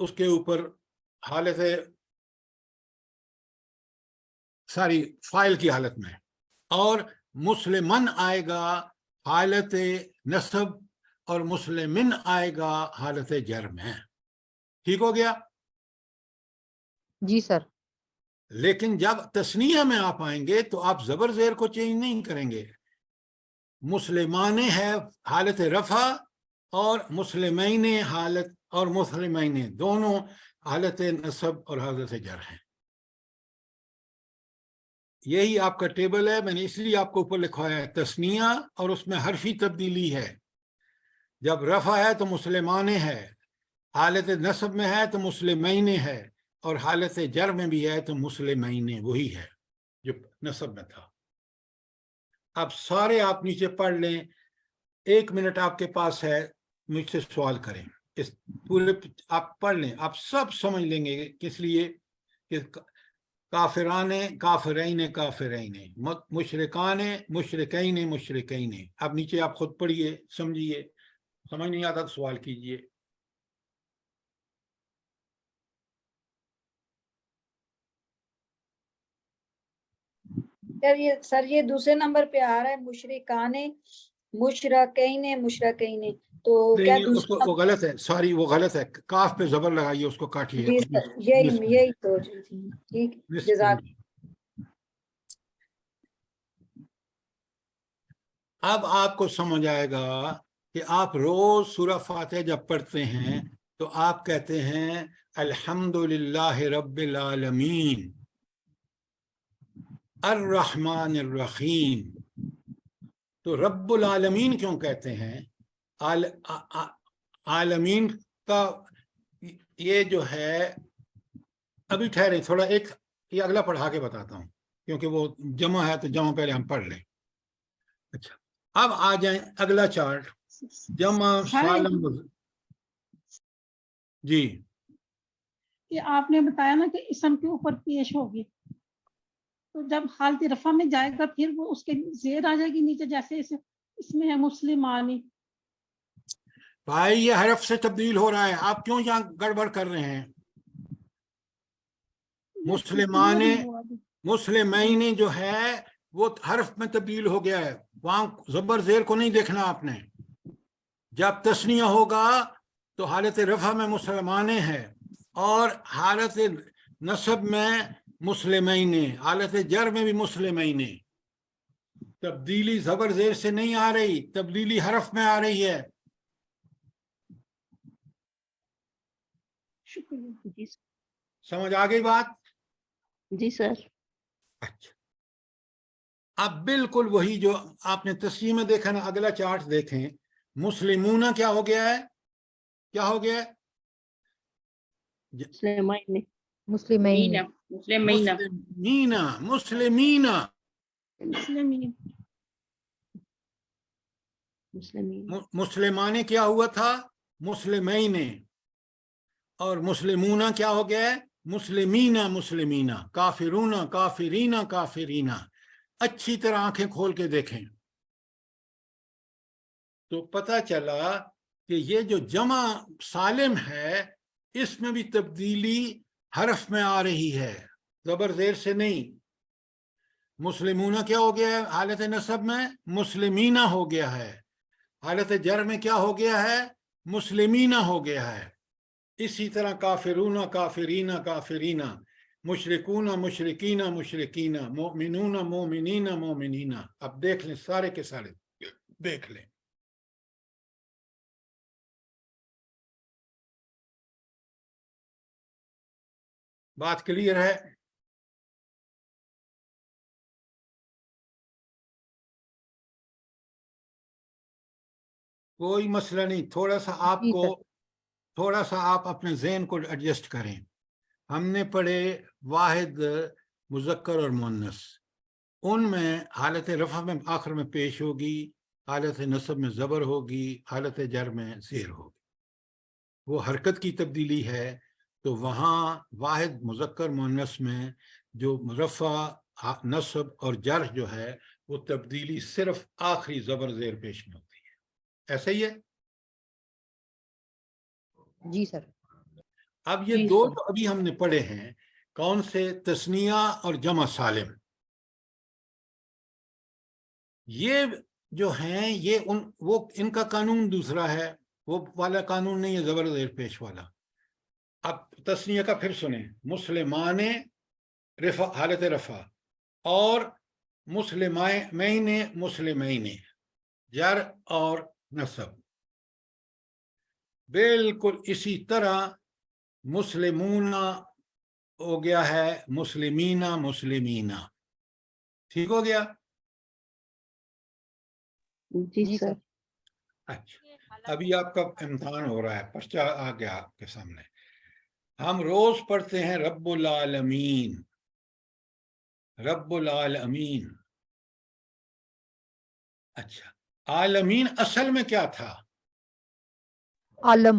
اس کے اوپر حالت فاعل کی حالت میں، اور مسلمن آئے گا حالت نصب، اور مسلمن آئے گا حالت جر میں. ٹھیک ہو گیا؟ جی سر. لیکن جب تثنیہ میں آپ آئیں گے تو آپ زبر زیر کو چینج نہیں کریں گے. مسلمان ہے حالت رفع، اور مسلمین حالت، اور مسلمین دونوں حالت نصب اور حالت جر ہیں. یہی آپ کا ٹیبل ہے، میں نے اس لیے آپ کو اوپر لکھوایا ہے تثنیہ، اور اس میں حرفی تبدیلی ہے. جب رفع ہے تو مسلمان ہے، حالت نصب میں ہے تو مسلمین ہے، اور حالت جر میں بھی ہے تو مسلمین وہی ہے جو نصب میں تھا. اب سارے آپ نیچے پڑھ لیں، 1 منٹ آپ کے پاس ہے، مجھ سے سوال کریں. اس پورے آپ پڑھ لیں، آپ سب سمجھ لیں گے، کس لیے کہ کافران کافرین کافرین، مشرکان مشرکین مشرکین. اب نیچے آپ خود پڑھیے، سمجھیے، سمجھ نہیں آتا تو سوال کیجئے. سر یہ دوسرے نمبر پہ آ رہا ہے مشرکان مشرکین مشرکین، تو کیا نہیں، اس کو دوسرا؟ وہ غلط ہے، سوری وہ غلط ہے، کاف پہ زبر لگائیے، اس کو کاٹیے. جی سر، یہی سوچ رہی تھی. ٹھیک، جزاک. اب آپ کو سمجھ آئے گا کہ آپ روز سورہ فاتحہ جب پڑھتے ہیں تو آپ کہتے ہیں الحمدللہ رب العالمین الرحمن الرحیم. تو رب العالمین کیوں کہتے ہیں؟ عالمین کا یہ جو ہے، ابھی ٹھہرے تھوڑا، ایک یہ اگلا پڑھا کے بتاتا ہوں کیونکہ وہ جمع ہے تو جمع پہلے ہم پڑھ لیں. اچھا، اب آ جائیں اگلا چارٹ، جمع سالم. جی کہ آپ نے بتایا نا کہ اسم کے اوپر پیش ہوگی، تو جب حالت رفع میں جائے گا پھر وہ اس کے زیر آ جائے گی نیچے، جیسے اس میں ہے مسلمانی. بھائی یہ حرف سے تبدیل ہو رہا ہے، آپ کیوں یہاں گڑبڑ کر رہے ہیں؟ مسلمان مسلمین جو ہے وہ حرف میں تبدیل ہو گیا ہے، وہاں زبر زیر کو نہیں دیکھنا آپ نے. جب تثنیہ ہوگا تو حالت رفع میں مسلمانے ہے، اور حالت نصب میں مسلمین، حالت جر میں بھی مسلمین. تبدیلی زبر زیر سے نہیں آ رہی، تبدیلی حرف میں آ رہی ہے. شکریہ. سمجھ آ گئی بات؟ جی سر. اچھا، اب بالکل وہی جو آپ نے تصحیح میں دیکھا نا، اگلا چارٹ دیکھیں. مسلمون کیا ہو گیا ہے؟ کیا ہو گیا ہے؟ مسلمین مسلمین. مسلمین. مسلمین. مسلمین. مسلمانے کیا ہوا تھا؟ مسلمین. اور مسلمون کیا ہو گیا ہے؟ مسلمین مسلمین. کافرون کافرین کافرین. اچھی طرح آنکھیں کھول کے دیکھیں تو پتہ چلا کہ یہ جو جمع سالم ہے اس میں بھی تبدیلی حرف میں آ رہی ہے، زبر زیر سے نہیں. مسلمون کیا ہو گیا ہے حالت نصب میں؟ مسلمینہ ہو گیا ہے. حالت جر میں کیا ہو گیا ہے؟ مسلمینہ ہو گیا ہے. اسی طرح کافرون کافرین کافرین، مشرکون مشرکین مشرکین، مؤمنون مومنین مومنین. اب دیکھ لیں، سارے کے سارے دیکھ لیں. بات کلیئر ہے؟ کوئی مسئلہ نہیں. تھوڑا سا آپ جی کو سر. تھوڑا سا آپ اپنے ذہن کو ایڈجسٹ کریں. ہم نے پڑھے واحد مذکر اور مؤنث، ان میں حالت رفع میں آخر میں پیش ہوگی، حالت نصب میں زبر ہوگی، حالت جر میں زیر ہوگی. وہ حرکت کی تبدیلی ہے. تو وہاں واحد مذکر مؤنث میں جو رفع نصب اور جر جو ہے وہ تبدیلی صرف آخری زبر زیر پیش میں ہوتی ہے. ایسا ہی ہے؟ جی سر. اب یہ دو جو ابھی ہم نے پڑھے ہیں، کون سے؟ تثنیہ اور جمع سالم. یہ جو ہیں یہ ان کا قانون دوسرا ہے، وہ والا قانون نہیں ہے زبر زیر پیش والا. اب تثنیہ کا پھر سنیں. مسلمان رفع حالت رفع، اور مسلمین مسلمین، جر اور نصب. بالکل اسی طرح مسلمون ہو گیا ہے مسلمین مسلمین. ٹھیک ہو گیا؟ جی سر. اچھا، ابھی آپ کا امتحان ہو رہا ہے، پرچہ آ گیا آپ کے سامنے. ہم روز پڑھتے ہیں رب العالمین، رب العالمین. اچھا، عالمین اصل میں کیا تھا؟ عالم.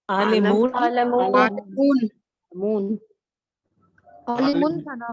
عالمون. عالمون تھا نا.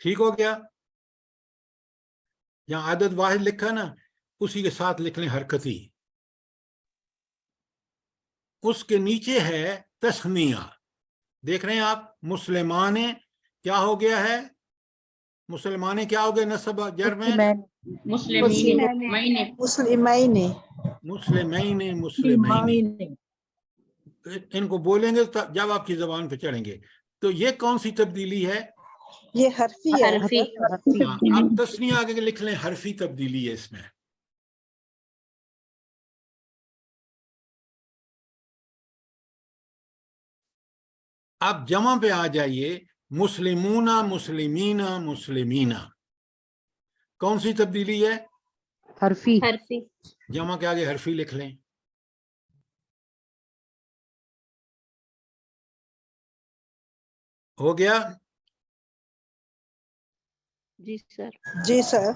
ٹھیک ہو گیا؟ یہاں عدد واحد لکھا نا، اسی کے ساتھ لکھ لیں حرکتی. اس کے نیچے ہے تسنیہ. دیکھ رہے ہیں آپ، مسلمان کیا ہو گیا ہے؟ مسلمان کیا ہو گیا نصب جر میں؟ مسلمین. ان کو بولیں گے جب آپ کی زبان پہ چڑھیں گے. تو یہ کون سی تبدیلی ہے؟ یہ حرفی ہے. اب تسنیہ آگے لکھ لیں، حرفی تبدیلی ہے اس میں. اب جمع پہ آ جائیے، مسلمون مسلمین مسلمین. کون سی تبدیلی ہے؟ حرفی. جمع کے آگے حرفی لکھ لیں. ہو گیا؟ جی سر. جی سر.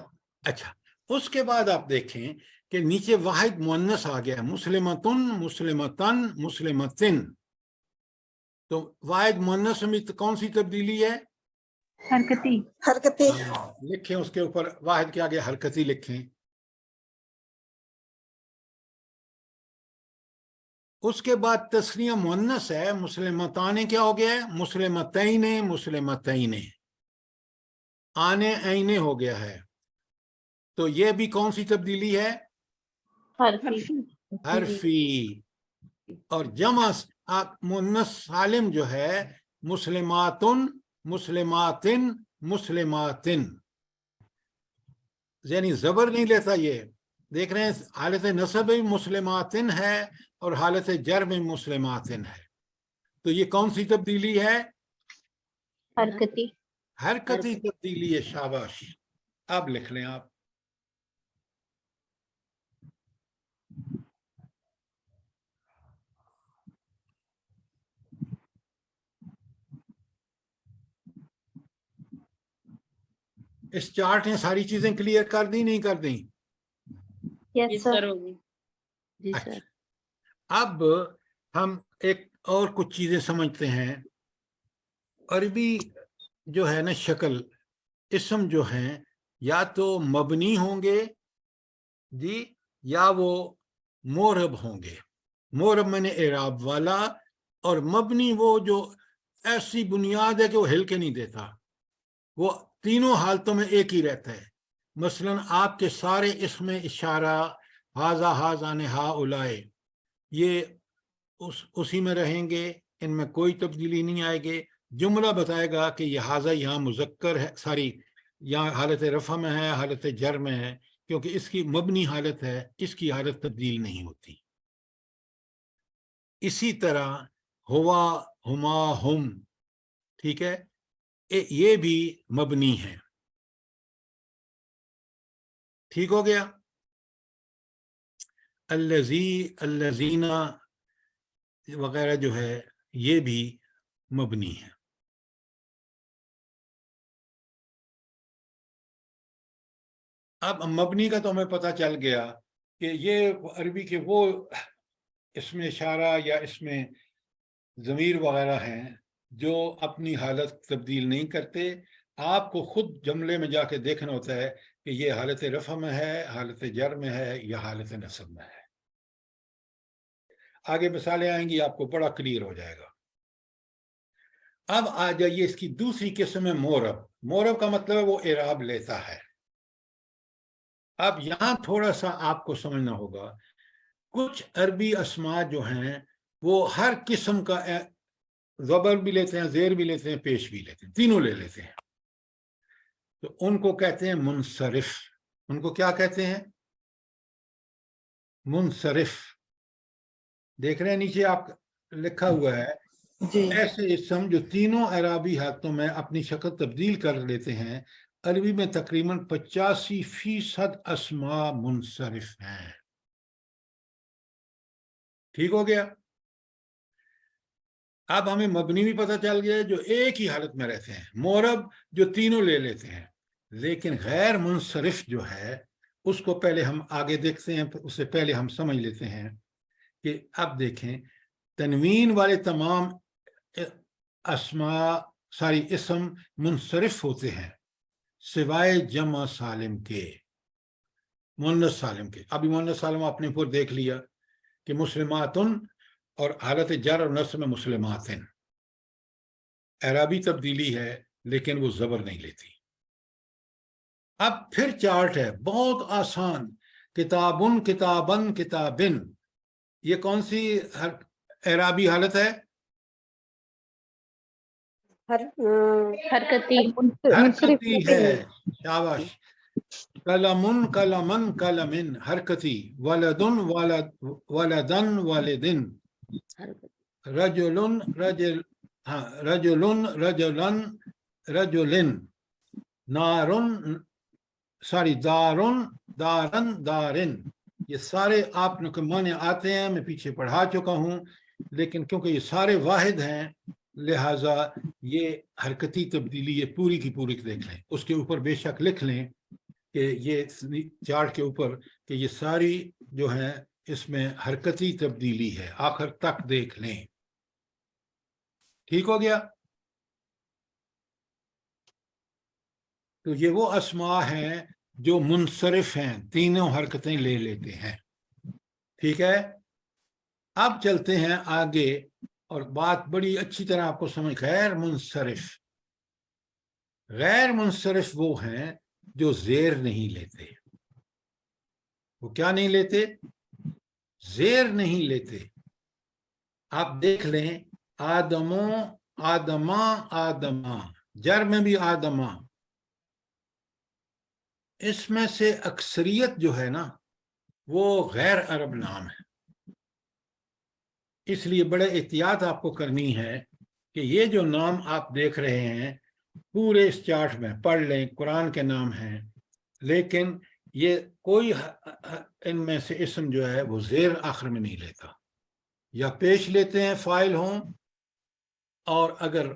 اچھا، اس کے بعد آپ دیکھیں کہ نیچے واحد مؤنث آ گیا، مسلمتن مسلمتن مسلمتن. تو واحد مؤنث میں کون سی تبدیلی ہے؟ حرکتی. حرکتی. لکھیں اس کے اوپر واحد کے آگے حرکتی لکھیں. اس کے بعد تسنیہ مؤنث ہے، مسلمتان کیا ہو گیا ہے؟ مسلمتین مسلمتین. آنے اینے ہو گیا ہے. تو یہ بھی کون سی تبدیلی ہے؟ حرفی. اور جمع مؤنث سالم جو ہے، مسلماتن مسلماتن مسلماتن. یعنی زبر نہیں لیتا. یہ دیکھ رہے ہیں حالت نصب میں مسلماتن ہے اور حالت جر میں مسلماتن ہے. تو یہ کون سی تبدیلی ہے؟ حرکتی تبدیلی ہے. شاباش. اب لکھ لیں آپ. اس چارٹ نے ساری چیزیں کلیئر کر دی نہیں کر دیں؟ جی سر. اب ہم ایک اور کچھ چیزیں سمجھتے ہیں. عربی جو ہے نا شکل، اسم جو ہیں یا تو مبنی ہوں گے جی، یا وہ مورب ہوں گے. مورب میں نے اعراب والا، اور مبنی وہ جو ایسی بنیاد ہے کہ وہ ہل کے نہیں دیتا، وہ تینوں حالتوں میں ایک ہی رہتا ہے. مثلا آپ کے سارے اسم اشارہ ہاذا ہاذان ہاؤلائے یہ اسی میں رہیں گے، ان میں کوئی تبدیلی نہیں آئے گی. جملہ بتائے گا کہ یہ ہاذا یہاں مذکر ہے، یہاں حالت رفع میں ہے، حالت جر میں ہے، کیونکہ اس کی مبنی حالت ہے، اس کی حالت تبدیل نہیں ہوتی. اسی طرح ہوا ہما ہم، ٹھیک ہے، یہ بھی مبنی ہے. ٹھیک ہو گیا؟ الذی الذین وغیرہ جو ہے یہ بھی مبنی ہے. اب مبنی کا تو ہمیں پتہ چل گیا کہ یہ عربی کے وہ اسم اشارہ یا اسم ضمیر وغیرہ ہیں جو اپنی حالت تبدیل نہیں کرتے. آپ کو خود جملے میں جا کے دیکھنا ہوتا ہے کہ یہ حالت رفع میں ہے، حالت جر میں ہے، یا حالت نصب میں ہے. آگے مثالیں آئیں گی، آپ کو بڑا کلیئر ہو جائے گا. اب آ جائیے اس کی دوسری قسم ہے مورب. مورب کا مطلب ہے وہ اعراب لیتا ہے. اب یہاں تھوڑا سا آپ کو سمجھنا ہوگا، کچھ عربی اسماء جو ہیں وہ ہر قسم کا زبر بھی لیتے ہیں، زیر بھی لیتے ہیں، پیش بھی لیتے ہیں، تینوں لے لیتے ہیں. تو ان کو کہتے ہیں منصرف. ان کو کیا کہتے ہیں؟ منصرف. دیکھ رہے ہیں نیچے آپ لکھا ہوا ہے، جی. ایسے اسم جو تینوں اعرابی حالتوں میں اپنی شکل تبدیل کر لیتے ہیں. عربی میں تقریباً 85% اسماء منصرف ہیں. ٹھیک ہو گیا؟ اب ہمیں مبنی بھی پتہ چل گیا جو ایک ہی حالت میں رہتے ہیں، مورب جو تینوں لے لیتے ہیں. لیکن غیر منصرف جو ہے اس کو پہلے ہم آگے دیکھتے ہیں، اس سے پہلے ہم سمجھ لیتے ہیں کہ اب دیکھیں تنوین والے تمام اسماء اسم منصرف ہوتے ہیں. سوائے جمع سالم کے، مؤنث سالم کے. ابھی مؤنث سالم آپ نے پور دیکھ لیا کہ مسلماتن اور حالت جر اور نصب میں مسلماتن، اعرابی تبدیلی ہے لیکن وہ زبر نہیں لیتی. اب پھر چارٹ ہے بہت آسان، کتابن کتابن کتابن، یہ کون سی اعرابی حالت ہے؟ حرکتی. حرکتی ہے. شاباش. کلمن کلمن کلمن حرکتی. ولدن ولدن والدن. رجلن رجل، ہاں رجلن رجلن رجلن. نارن ساری دارن دارن دارن. یہ سارے آپ کو معنی آتے ہیں، میں پیچھے پڑھا چکا ہوں، لیکن کیونکہ یہ سارے واحد ہیں لہٰذا یہ حرکتی تبدیلی یہ پوری کی پوری دیکھ لیں. اس کے اوپر بے شک لکھ لیں کہ یہ چارٹ کے اوپر کہ یہ ساری جو ہیں اس میں حرکتی تبدیلی ہے، آخر تک دیکھ لیں. ٹھیک ہو گیا؟ تو یہ وہ اسماء ہیں جو منصرف ہیں، تینوں حرکتیں لے لیتے ہیں. ٹھیک ہے، اب چلتے ہیں آگے اور بات بڑی اچھی طرح آپ کو سمجھ. غیر منصرف، غیر منصرف وہ ہیں جو زیر نہیں لیتے. وہ کیا نہیں لیتے؟ زیر نہیں لیتے. آپ دیکھ لیں آدموں آدماں آدماں، جر میں بھی آدماں، اس میں سے اکثریت جو ہے نا وہ غیر عرب نام ہے. اس لیے بڑے احتیاط آپ کو کرنی ہے کہ یہ جو نام آپ دیکھ رہے ہیں پورے اس چارٹ میں پڑھ لیں، قرآن کے نام ہیں، لیکن یہ کوئی ان میں سے اسم جو ہے وہ زیر آخر میں نہیں لیتا. یا پیش لیتے ہیں فاعل ہوں، اور اگر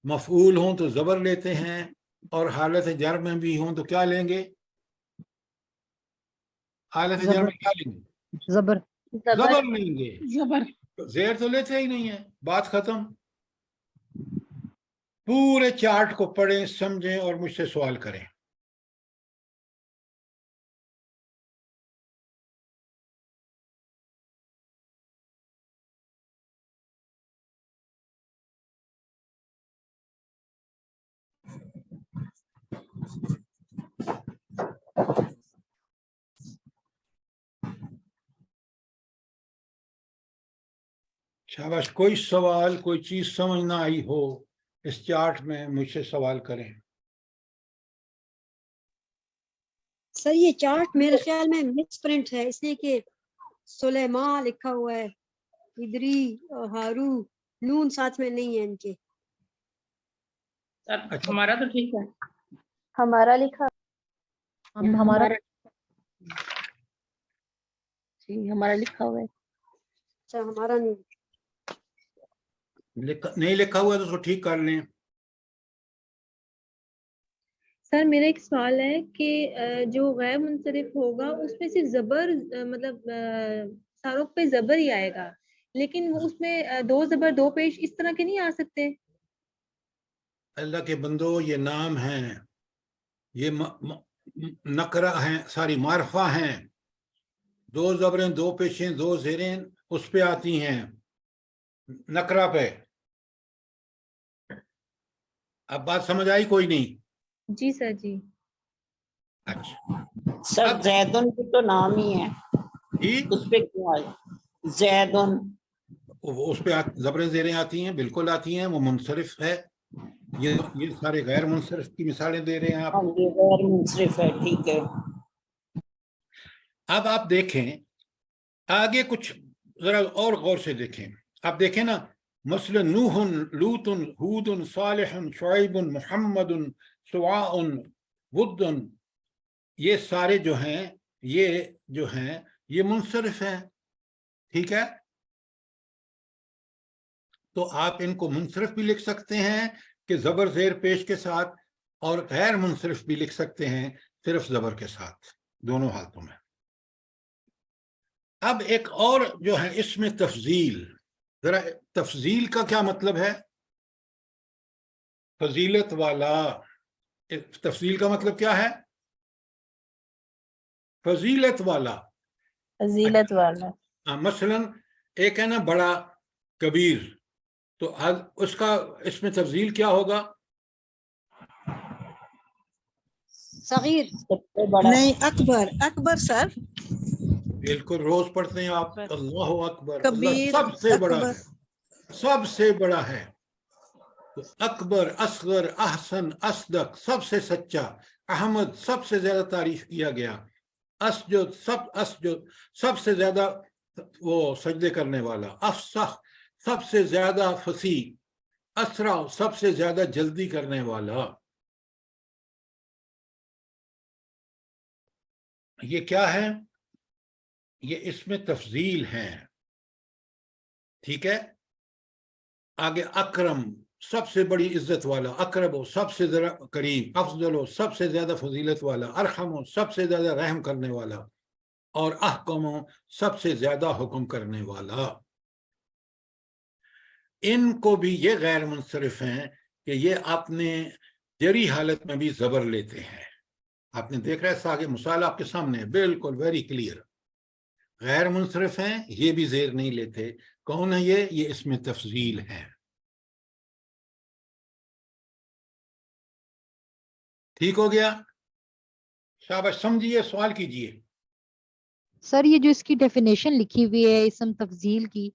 مفعول ہوں تو زبر لیتے ہیں، اور حالت جر میں بھی ہوں تو کیا لیں گے؟ حالت جر میں کیا لیں گے؟ زبر. زبر لیں گے. زبر. زیر تو لیتے ہی نہیں ہے. بات ختم. پورے چارٹ کو پڑھیں، سمجھیں اور مجھ سے سوال کریں. شاباش. کوئی سوال، کوئی چیز سمجھ نہ آئی ہو اس چارٹ میں مجھ سے سوال کریں. سر یہ چارٹ میرے خیال میں مکس پرنٹ ہے، اس لیے کہ سلیمان لکھا ہوا ہے، ادری اور ہارو، نون ساتھ میں نہیں ہے ان کے. اچھا. ہمارا تو ٹھیک ہے. ہمارا لکھا ہمارا جی ہمارا لکھا ہوا ہے. اچھا ہمارا نہیں. نہیں لکھا ہوا ہے تو اس کو ٹھیک کر لیں. سر میرا ایک سوال ہے کہ جو غیر منصرف ہوگا اس میں صرف زبر مطلب ساروں پہ زبر ہی آئے گا، لیکن وہ اس میں دو زبر دو پیش اس طرح کے نہیں آ سکتے؟ اللہ کے بندو یہ نام ہیں، یہ نکرہ ہیں، ساری معرفہ ہیں. دو زبریں دو پیشیں دو زیریں اس پہ آتی ہیں، نکرہ پہ. اب بات سمجھ آئی کوئی نہیں؟ جی سر جی. اچھا سر زیدن بھی تو نام ہی ہے، جی اس پہ کیوں آئے زیدن؟ اس پہ زبریں زیریں آتی ہیں، بالکل آتی ہیں، وہ منصرف ہے. یہ سارے غیر منصرف کی مثالیں دے رہے ہیں آپ. ہاں یہ غیر منصرف ہے، ٹھیک ہے. اب آپ دیکھیں آگے کچھ ذرا اور غور سے دیکھیں. آپ دیکھیں نا، مثلا نوح، لوط، ہود، صالح، شعیب، محمد، سواء، ود، یہ سارے جو ہیں یہ منصرف ہیں. ٹھیک ہے، تو آپ ان کو منصرف بھی لکھ سکتے ہیں کہ زبر زیر پیش کے ساتھ، اور غیر منصرف بھی لکھ سکتے ہیں صرف زبر کے ساتھ، دونوں حالتوں میں. اب ایک اور جو ہے اس میں تفضیل. ذرا تفضیل کا کیا مطلب ہے؟ فضیلت والا، تفضیل کا مطلب کیا ہے؟ فضیلت والا. فضیلت والا. مثلا ایک ہے نا بڑا کبیر، تو اس کا اس میں تفضیل کیا ہوگا؟ صغیر. سب سے بڑا. نہیں اکبر، اکبر سر. بالکل، روز پڑھتے ہیں آپ. اللہ اکبر. اللہ کبیر سب سے بڑا اکبر. ہے، سب سے بڑا ہے. تو اکبر، اصغر، احسن، اصدق سب سے سچا، احمد سب سے زیادہ تعریف کیا گیا، اسجد سب سے زیادہ وہ سجدے کرنے والا، افصح سب سے زیادہ فصیح، اسرع سب سے زیادہ جلدی کرنے والا. یہ کیا ہے؟ یہ اس میں تفضیل ہیں. ٹھیک ہے. آگے اکرم سب سے بڑی عزت والا، اقرب سب سے زیادہ قریب، افضل سب سے زیادہ فضیلت والا، ارحم سب سے زیادہ رحم کرنے والا، اور احکم سب سے زیادہ حکم کرنے والا. ان کو بھی یہ غیر منصرف ہیں کہ یہ اپنے جری حالت میں بھی زبر لیتے ہیں. آپ نے دیکھ رہا ہے آگے مثال آپ کے سامنے ہے، بالکل ویری کلیئر. غیر منصرف ہیں، یہ بھی زیر نہیں لیتے. کون ہے یہ اس میں تفضیل ہے. ٹھیک ہو گیا؟ شاباش، سمجھیے، سوال کیجئے. سر یہ جو اس کی ڈیفینیشن لکھی ہوئی ہے اسم تفضیل کی،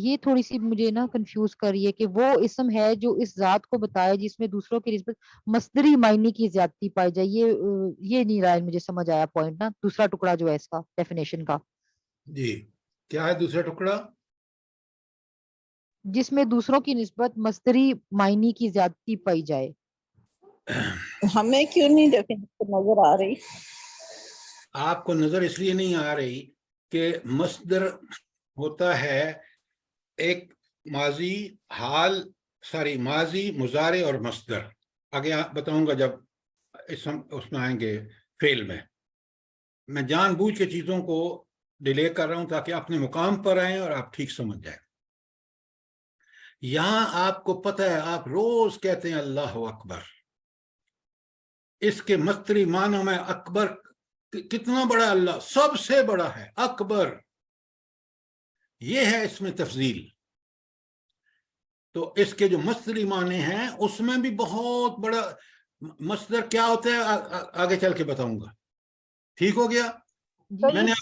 یہ تھوڑی سی مجھے نا کنفیوز کر رہی ہے کہ وہ اسم ہے جو اس ذات کو بتایا جس میں دوسروں کی نسبت مصدری معنی کی زیادتی پائی جائے. یہ نہیں رہا ہے مجھے سمجھ آیا پوائنٹ نا، دوسرا ٹکڑا جو ہے اس کا ڈیفینیشن کا. جی کیا ہے دوسرا ٹکڑا؟ جس میں دوسروں کی نسبت مصدری معنی کی زیادتی پائی جائے. ہمیں کیوں نہیں ڈیفینیشن نظر آ رہی؟ آپ کو نظر اس لیے نہیں آ رہی کہ مصدر ہوتا ہے ایک ماضی، حال، ماضی، مضارع اور مصدر. آگے بتاؤں گا جب اس میں آئیں گے فعل میں. میں جان بوجھ کے چیزوں کو ڈیلے کر رہا ہوں تاکہ اپنے مقام پر آئیں اور آپ ٹھیک سمجھ جائیں. یہاں آپ کو پتہ ہے، آپ روز کہتے ہیں اللہ اکبر. اس کے مصدری معنی میں اکبر کتنا بڑا؟ اللہ سب سے بڑا ہے، اکبر. یہ ہے اس میں تفضیل. تو اس کے جو مصدری معنی ہیں اس میں بھی بہت بڑا. مصدر کیا ہوتا ہے آگے چل کے بتاؤں گا. ٹھیک ہو گیا؟ میں نے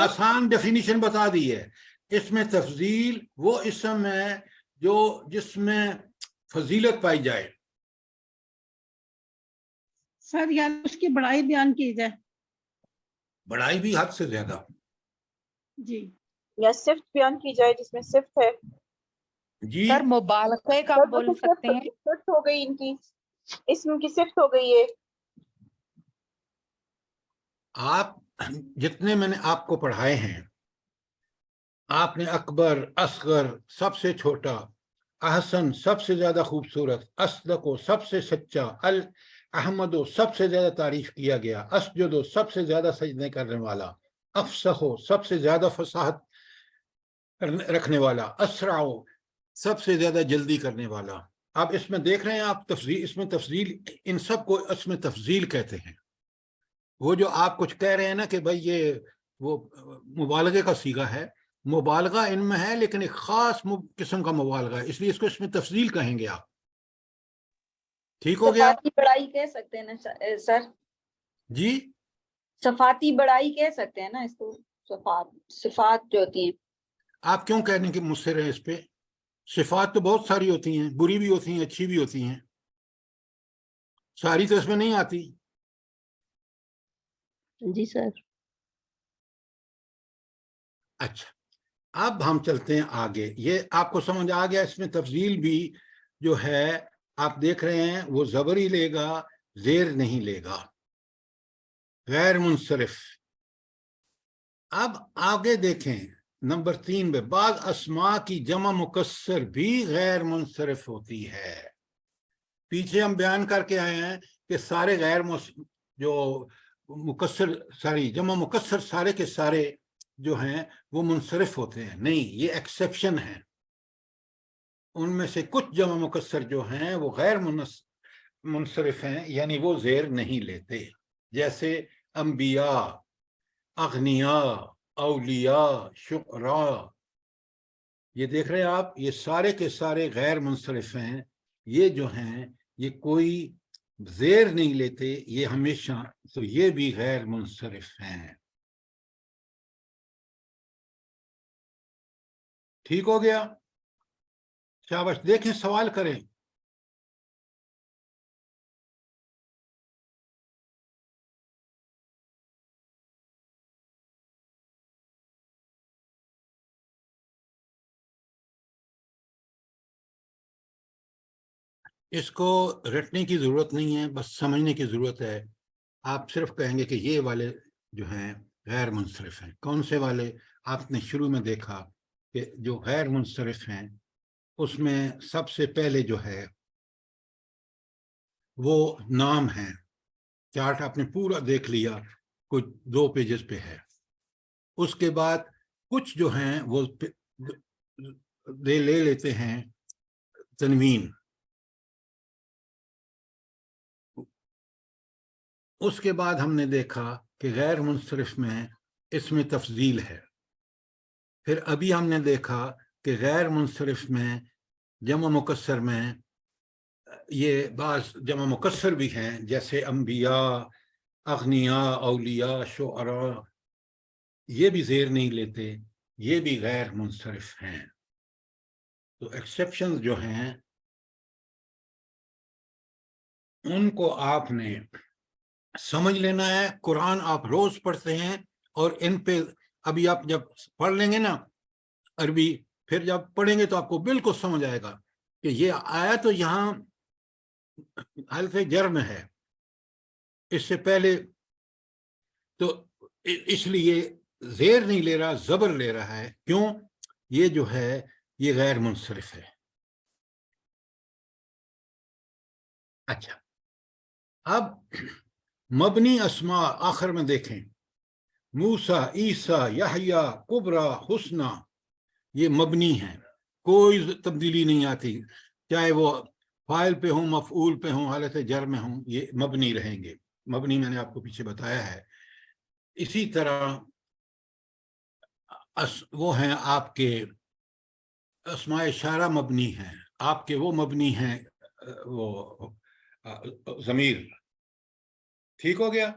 آسان ڈیفینیشن بتا دی ہے. اس میں تفضیل وہ اسم ہے جس میں فضیلت پائی جائے. سر یا اس کی بڑائی بیان کی جائے. بڑائی بھی حد سے زیادہ. جی. یا صفت بیان کی جائے جس میں صفت ہے. جی سر مبالغہ کا بول سکتے ہیں. صفت ہو گئی، ان کی اسم کی صفت ہو گئی ہے. آپ جتنے میں نے آپ کو پڑھائے ہیں، آپ نے اکبر، اصغر سب سے چھوٹا، احسن سب سے زیادہ خوبصورت، اصدق سب سے سچا، احمد سب سے زیادہ تعریف کیا گیا، اسجد سب سے زیادہ سجدے کرنے والا، افصح سب سے زیادہ فصاحت رکھنے والا، اسرع سب سے زیادہ جلدی کرنے والا. آپ اس میں دیکھ رہے ہیں، آپ تفضیل، اس میں تفضیل، ان سب کو اس میں تفضیل کہتے ہیں. وہ جو آپ کچھ کہہ رہے ہیں نا کہ بھائی یہ وہ مبالغے کا صیغہ ہے، مبالغہ ان میں ہے لیکن ایک خاص قسم کا مبالغہ ہے، اس لیے اس کو اس میں تفضیل کہیں گے آپ. ٹھیک ہو گیا؟ صفاتی بڑائی کہہ سکتے ہیں نا سر؟ جی صفاتی بڑائی کہہ سکتے ہیں نا اس کو. صفات جو ہوتی ہیں. آپ کیوں کہنے کہ مصر ہیں اس پہ؟ صفات تو بہت ساری ہوتی ہیں، بری بھی ہوتی ہیں، اچھی بھی ہوتی ہیں، ساری تو اس میں نہیں آتی. جی سر. اچھا اب ہم چلتے ہیں آگے. یہ آپ کو سمجھ آ گیا. اس میں تفضیل بھی جو ہے آپ دیکھ رہے ہیں وہ زبر ہی لے گا، زیر نہیں لے گا، غیر منصرف. اب آگے دیکھیں نمبر 3 میں، بعض اسماء کی جمع مکسر بھی غیر منصرف ہوتی ہے. پیچھے ہم بیان کر کے آئے ہیں کہ سارے جو مکسر جمع مکسر سارے کے سارے جو ہیں وہ منصرف ہوتے ہیں. نہیں، یہ ایکسیپشن ہے. ان میں سے کچھ جمع مکسر جو ہیں وہ منصرف ہیں یعنی وہ زیر نہیں لیتے، جیسے انبیاء، اغنیاء، اولیاء، شعراء، یہ دیکھ رہے ہیں آپ، یہ سارے کے سارے غیر منصرف ہیں، یہ جو ہیں یہ کوئی زیر نہیں لیتے، یہ ہمیشہ، تو یہ بھی غیر منصرف ہیں۔ ٹھیک ہو گیا؟ شاباش، دیکھیں سوال کریں۔ اس کو رٹنے کی ضرورت نہیں ہے، بس سمجھنے کی ضرورت ہے۔ آپ صرف کہیں گے کہ یہ والے جو ہیں غیر منصرف ہیں۔ کون سے والے؟ آپ نے شروع میں دیکھا کہ جو غیر منصرف ہیں اس میں سب سے پہلے جو ہے وہ نام ہے۔ چارٹ آپ نے پورا دیکھ لیا، کچھ 2 پیجز پہ ہے۔ اس کے بعد کچھ جو ہیں وہ لے لیتے ہیں تنوین۔ اس کے بعد ہم نے دیکھا کہ غیر منصرف میں اس میں تفضیل ہے۔ پھر ابھی ہم نے دیکھا کہ غیر منصرف میں جمع مکسر میں یہ بعض جمع مکسر بھی ہیں، جیسے انبیاء، اغنیاء، اولیاء، شعراء، یہ بھی زیر نہیں لیتے، یہ بھی غیر منصرف ہیں۔ تو ایکسیپشن جو ہیں ان کو آپ نے سمجھ لینا ہے۔ قرآن آپ روز پڑھتے ہیں اور ان پہ ابھی آپ جب پڑھ لیں گے نا عربی، پھر جب پڑھیں گے تو آپ کو بالکل سمجھ آئے گا کہ یہ آیا تو یہاں حلف جر میں ہے، اس سے پہلے تو اس لیے زیر نہیں لے رہا، زبر لے رہا ہے۔ کیوں؟ یہ جو ہے یہ غیر منصرف ہے۔ اچھا، اب مبنی اسماء آخر میں دیکھیں، موسیٰ، عیسیٰ، یحییٰ، کبریٰ، حسنیٰ، یہ مبنی ہیں، کوئی تبدیلی نہیں آتی، چاہے وہ فاعل پہ ہوں، مفعول پہ ہوں، حالت جر میں ہوں، یہ مبنی رہیں گے۔ مبنی میں نے آپ کو پیچھے بتایا ہے۔ اسی طرح وہ ہیں آپ کے اسماء اشارہ مبنی ہیں، آپ کے وہ مبنی ہیں وہ ضمیر۔ ٹھیک ہو گیا؟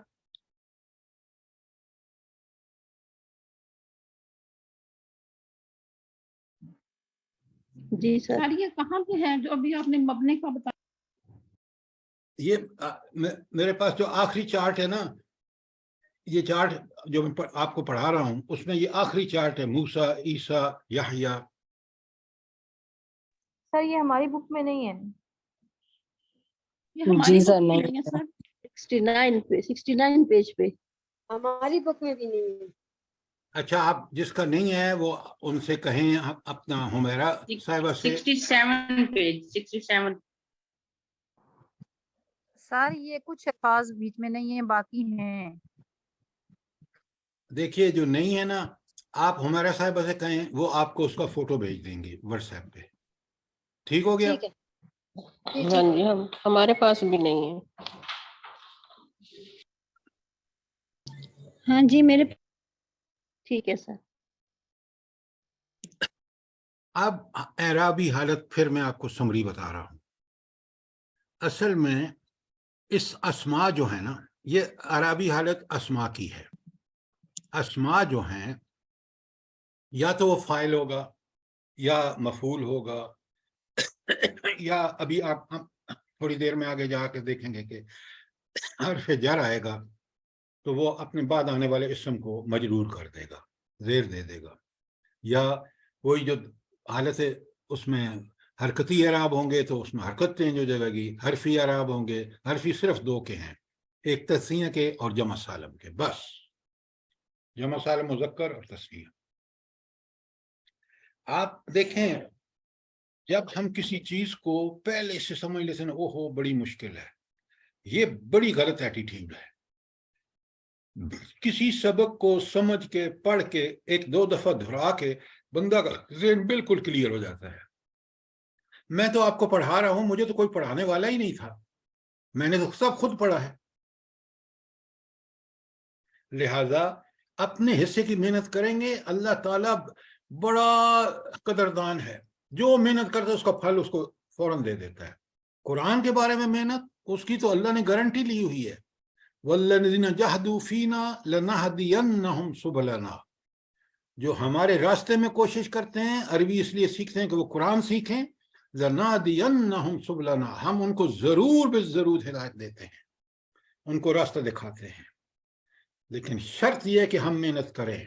جی سر۔ سر یہ کہاں پہ ہے جو ابھی آپ نے مبنی کا بتایا؟ یہ میرے پاس جو آخری چارٹ ہے نا، یہ چارٹ جو میں آپ کو پڑھا رہا ہوں اس میں یہ آخری چارٹ ہے، موسیٰ، عیسیٰ، یحییٰ۔ سر یہ ہماری بک میں نہیں ہے۔ یہ ہماری جی سر، بک میں نہیں ہے سر۔ 69 پیج پہ۔ ہماری بک میں بھی نہیں ہے۔ اچھا، آپ جس کا نہیں ہے وہ ان سے کہیں اپنا حمیرہ صاحبہ سے۔ 67 پیج 67۔ سر یہ کچھ الفاظ بیچ میں نہیں ہیں، باقی ہیں۔ دیکھیے جو نہیں ہے نا، آپ حمیرہ صاحبہ سے کہیں، وہ آپ کو اس کا فوٹو بھیج دیں گے واٹس ایپ پہ۔ ٹھیک ہو گیا؟ ٹھیک ہے، ہاں جی، ہمارے پاس بھی نہیں ہے۔ ہاں جی میرے، ٹھیک ہے سر۔ اب اعرابی حالت پھر میں آپ کو سمری بتا رہا ہوں۔ اصل میں اس اسماء جو ہے نا، یہ اعرابی حالت اسماء کی ہے۔ اسماء جو ہیں یا تو وہ فاعل ہوگا یا مفعول ہوگا، یا ابھی آپ تھوڑی دیر میں آگے جا کے دیکھیں گے کہ حرف جر آئے گا تو وہ اپنے بعد آنے والے اسم کو مجرور کر دے گا، زیر دے دے گا، یا وہی جو حالت اس میں حرکتی اعراب ہوں گے تو اس میں حرکت چینج ہو جائے گی، حرفی اعراب ہوں گے، حرفی صرف 2 کے ہیں، ایک تثنیہ کے اور جمع سالم کے، بس جمع سالم مذکر اور تثنیہ۔ آپ دیکھیں جب ہم کسی چیز کو پہلے سے سمجھ لیتے ہیں، اوہو بڑی مشکل ہے، یہ بڑی غلط ایٹیٹیوڈ ہے۔ کسی سبق کو سمجھ کے پڑھ کے 1-2 دفعہ دہرا کے بندہ کا ذہن بالکل کلیئر ہو جاتا ہے۔ میں تو آپ کو پڑھا رہا ہوں، مجھے تو کوئی پڑھانے والا ہی نہیں تھا، میں نے تو سب خود پڑھا ہے. لہذا اپنے حصے کی محنت کریں گے. اللہ تعالیٰ بڑا قدردان ہے، جو محنت کرتا ہے اس کا پھل اس کو فوراً دے دیتا ہے. قرآن کے بارے میں محنت، اس کی تو اللہ نے گارنٹی لی ہوئی ہے. وَالَّذِينَ جَاهَدُوا فِينَا لَنَهْدِيَنَّهُمْ سُبُلَنَا. جو ہمارے راستے میں کوشش کرتے ہیں، عربی اس لیے سیکھتے ہیں کہ وہ قرآن سیکھیں. لَنَهْدِيَنَّهُمْ سُبُلَنَا، ہم ان کو ضرور بالضرور ہدایت دیتے ہیں، ان کو راستہ دکھاتے ہیں. لیکن شرط یہ ہے کہ ہم محنت کریں.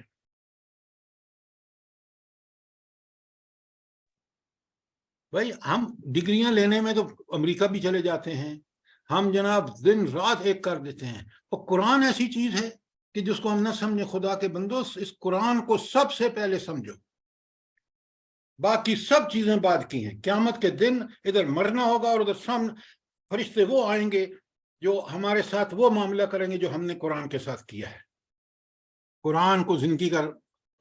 بھائی ہم ڈگریاں لینے میں تو امریکہ بھی چلے جاتے ہیں، ہم جناب دن رات ایک کر دیتے ہیں. اور قرآن ایسی چیز ہے کہ جس کو ہم نہ سمجھیں. خدا کے بندو، اس قرآن کو سب سے پہلے سمجھو، باقی سب چیزیں بعد کی ہیں. قیامت کے دن ادھر مرنا ہوگا اور ادھر سامنے فرشتے وہ آئیں گے جو ہمارے ساتھ وہ معاملہ کریں گے جو ہم نے قرآن کے ساتھ کیا ہے. قرآن کو زندگی کا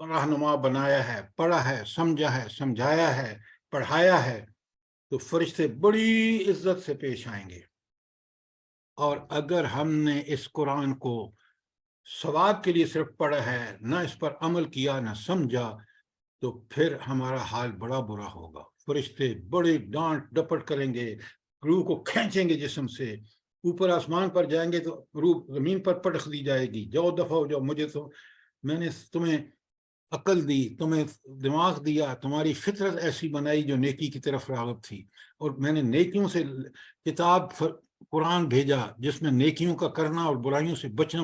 رہنما بنایا ہے، پڑھا ہے، سمجھا ہے، سمجھایا ہے، پڑھایا ہے، تو فرشتے بڑی عزت سے پیش آئیں گے. اور اگر ہم نے اس قرآن کو ثواب کے لیے صرف پڑھا ہے، نہ اس پر عمل کیا، نہ سمجھا، تو پھر ہمارا حال بڑا برا ہوگا. فرشتے بڑے ڈانٹ ڈپٹ کریں گے، روح کو کھینچیں گے جسم سے، اوپر آسمان پر جائیں گے تو روح زمین پر پٹخ دی جائے گی. جاؤ دفعہ ہو جاؤ، مجھے تو میں نے تمہیں عقل دی، تمہیں دماغ دیا، تمہاری فطرت ایسی بنائی جو نیکی کی طرف راغب تھی، اور میں نے نیکیوں سے کتاب قرآن بھیجا جس میں نیکیوں کا کرنا اور برائیوں سے بچنا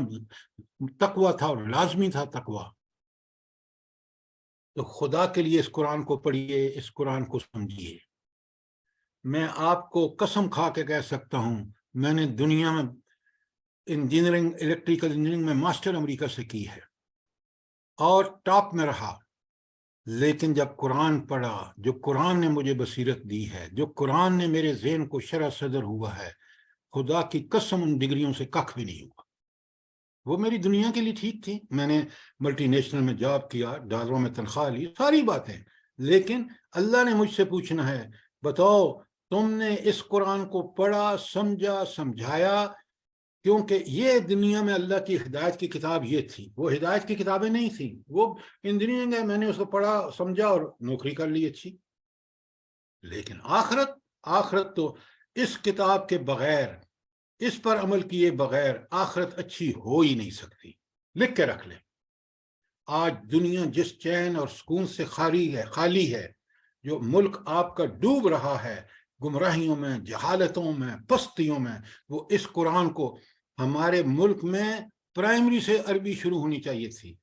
تقوی تھا اور لازمی تھا تقوی. تو خدا کے لیے اس قرآن کو پڑھیے، اس قرآن کو سمجھیے. میں آپ کو قسم کھا کے کہہ سکتا ہوں، میں نے دنیا میں انجینئرنگ، الیکٹریکل انجینئرنگ میں ماسٹر امریکہ سے کی ہے اور ٹاپ میں رہا. لیکن جب قرآن پڑھا، جو قرآن نے مجھے بصیرت دی ہے، جو قرآن نے میرے ذہن کو شرح صدر ہوا ہے، خدا کی قسم ان ڈگریوں سے کخ بھی نہیں ہوا. وہ میری دنیا کے لیے ٹھیک تھی، میں نے ملٹی نیشنل میں جاب کیا، ڈالروں میں تنخواہ لی، ساری باتیں. لیکن اللہ نے مجھ سے پوچھنا ہے، بتاؤ تم نے اس قرآن کو پڑھا، سمجھا، سمجھایا؟ کیونکہ یہ دنیا میں اللہ کی ہدایت کی کتاب یہ تھی، وہ ہدایت کی کتابیں نہیں تھیں. وہ انجینئرنگ ہے، میں نے اس کو پڑھا، سمجھا اور نوکری کر لی اچھی. لیکن آخرت تو اس کتاب کے بغیر، اس پر عمل کیے بغیر آخرت اچھی ہو ہی نہیں سکتی. لکھ کے رکھ لیں. آج دنیا جس چین اور سکون سے خالی ہے، جو ملک آپ کا ڈوب رہا ہے گمراہیوں میں، جہالتوں میں، پستیوں میں، وہ اس قرآن کو، ہمارے ملک میں پرائمری سے عربی شروع ہونی چاہیے تھی.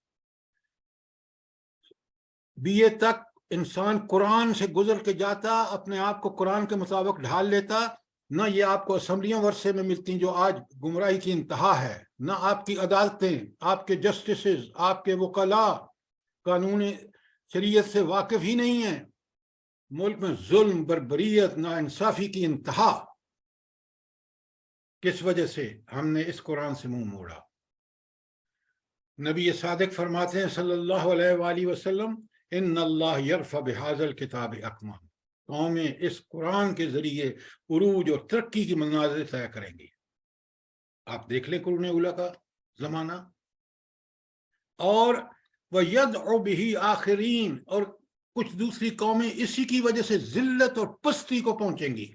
بی اے تک انسان قرآن سے گزر کے جاتا، اپنے آپ کو قرآن کے مطابق ڈھال لیتا. نہ یہ آپ کو اسمبلیوں ورثے میں ملتی جو آج گمراہی کی انتہا ہے، نہ آپ کی عدالتیں، آپ کے جسٹسز، آپ کے وکلاء قانون شریعت سے واقف ہی نہیں ہیں. ملک میں ظلم، بربریت، ناانصافی کی انتہا. کس وجہ سے؟ ہم نے اس قرآن سے منہ موڑا. نبی صادق فرماتے ہیں صلی اللہ علیہ وآلہ وسلم، ان اللہ یرفع بہذا الکتاب اقوام. قومیں اس قرآن کے ذریعے عروج اور ترقی کی منازل طے کریں گی. آپ دیکھ لیں قرون اولیٰ کا زمانہ. اور وَيَدْعُ بِهِ آخرین، اور کچھ دوسری قومیں اسی کی وجہ سے ذلت اور پستی کو پہنچیں گی.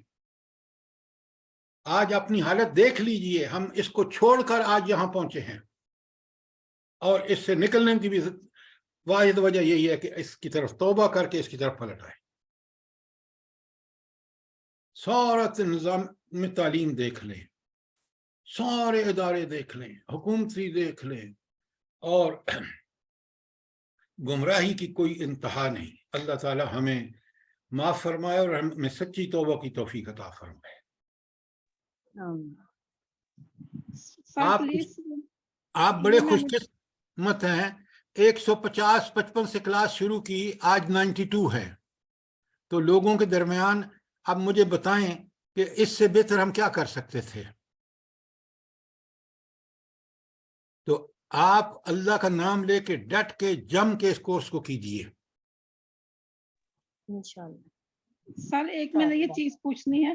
آج اپنی حالت دیکھ لیجئے، ہم اس کو چھوڑ کر آج یہاں پہنچے ہیں، اور اس سے نکلنے کی بھی واحد وجہ یہی ہے کہ اس کی طرف توبہ کر کے اس کی طرف پلٹ آئے. سارا نظام میں تعلیم دیکھ لیں، سارے ادارے دیکھ لیں، حکومتی دیکھ لیں، اور گمراہی کی کوئی انتہا نہیں. اللہ تعالی ہمیں معاف فرمائے اور ہمیں سچی توبہ کی توفیق عطا فرمائے. آپ بڑے خوش قسمت ہیں. 150-55 سے کلاس شروع کی، آج 92 ہے. تو لوگوں کے درمیان اب مجھے بتائیں کہ اس سے بہتر ہم کیا کر سکتے تھے. تو آپ اللہ کا نام لے کے ڈٹ کے جم کے اس کورس کو کیجئے. انشاءاللہ. سر ایک میں نے یہ چیز پوچھنی ہے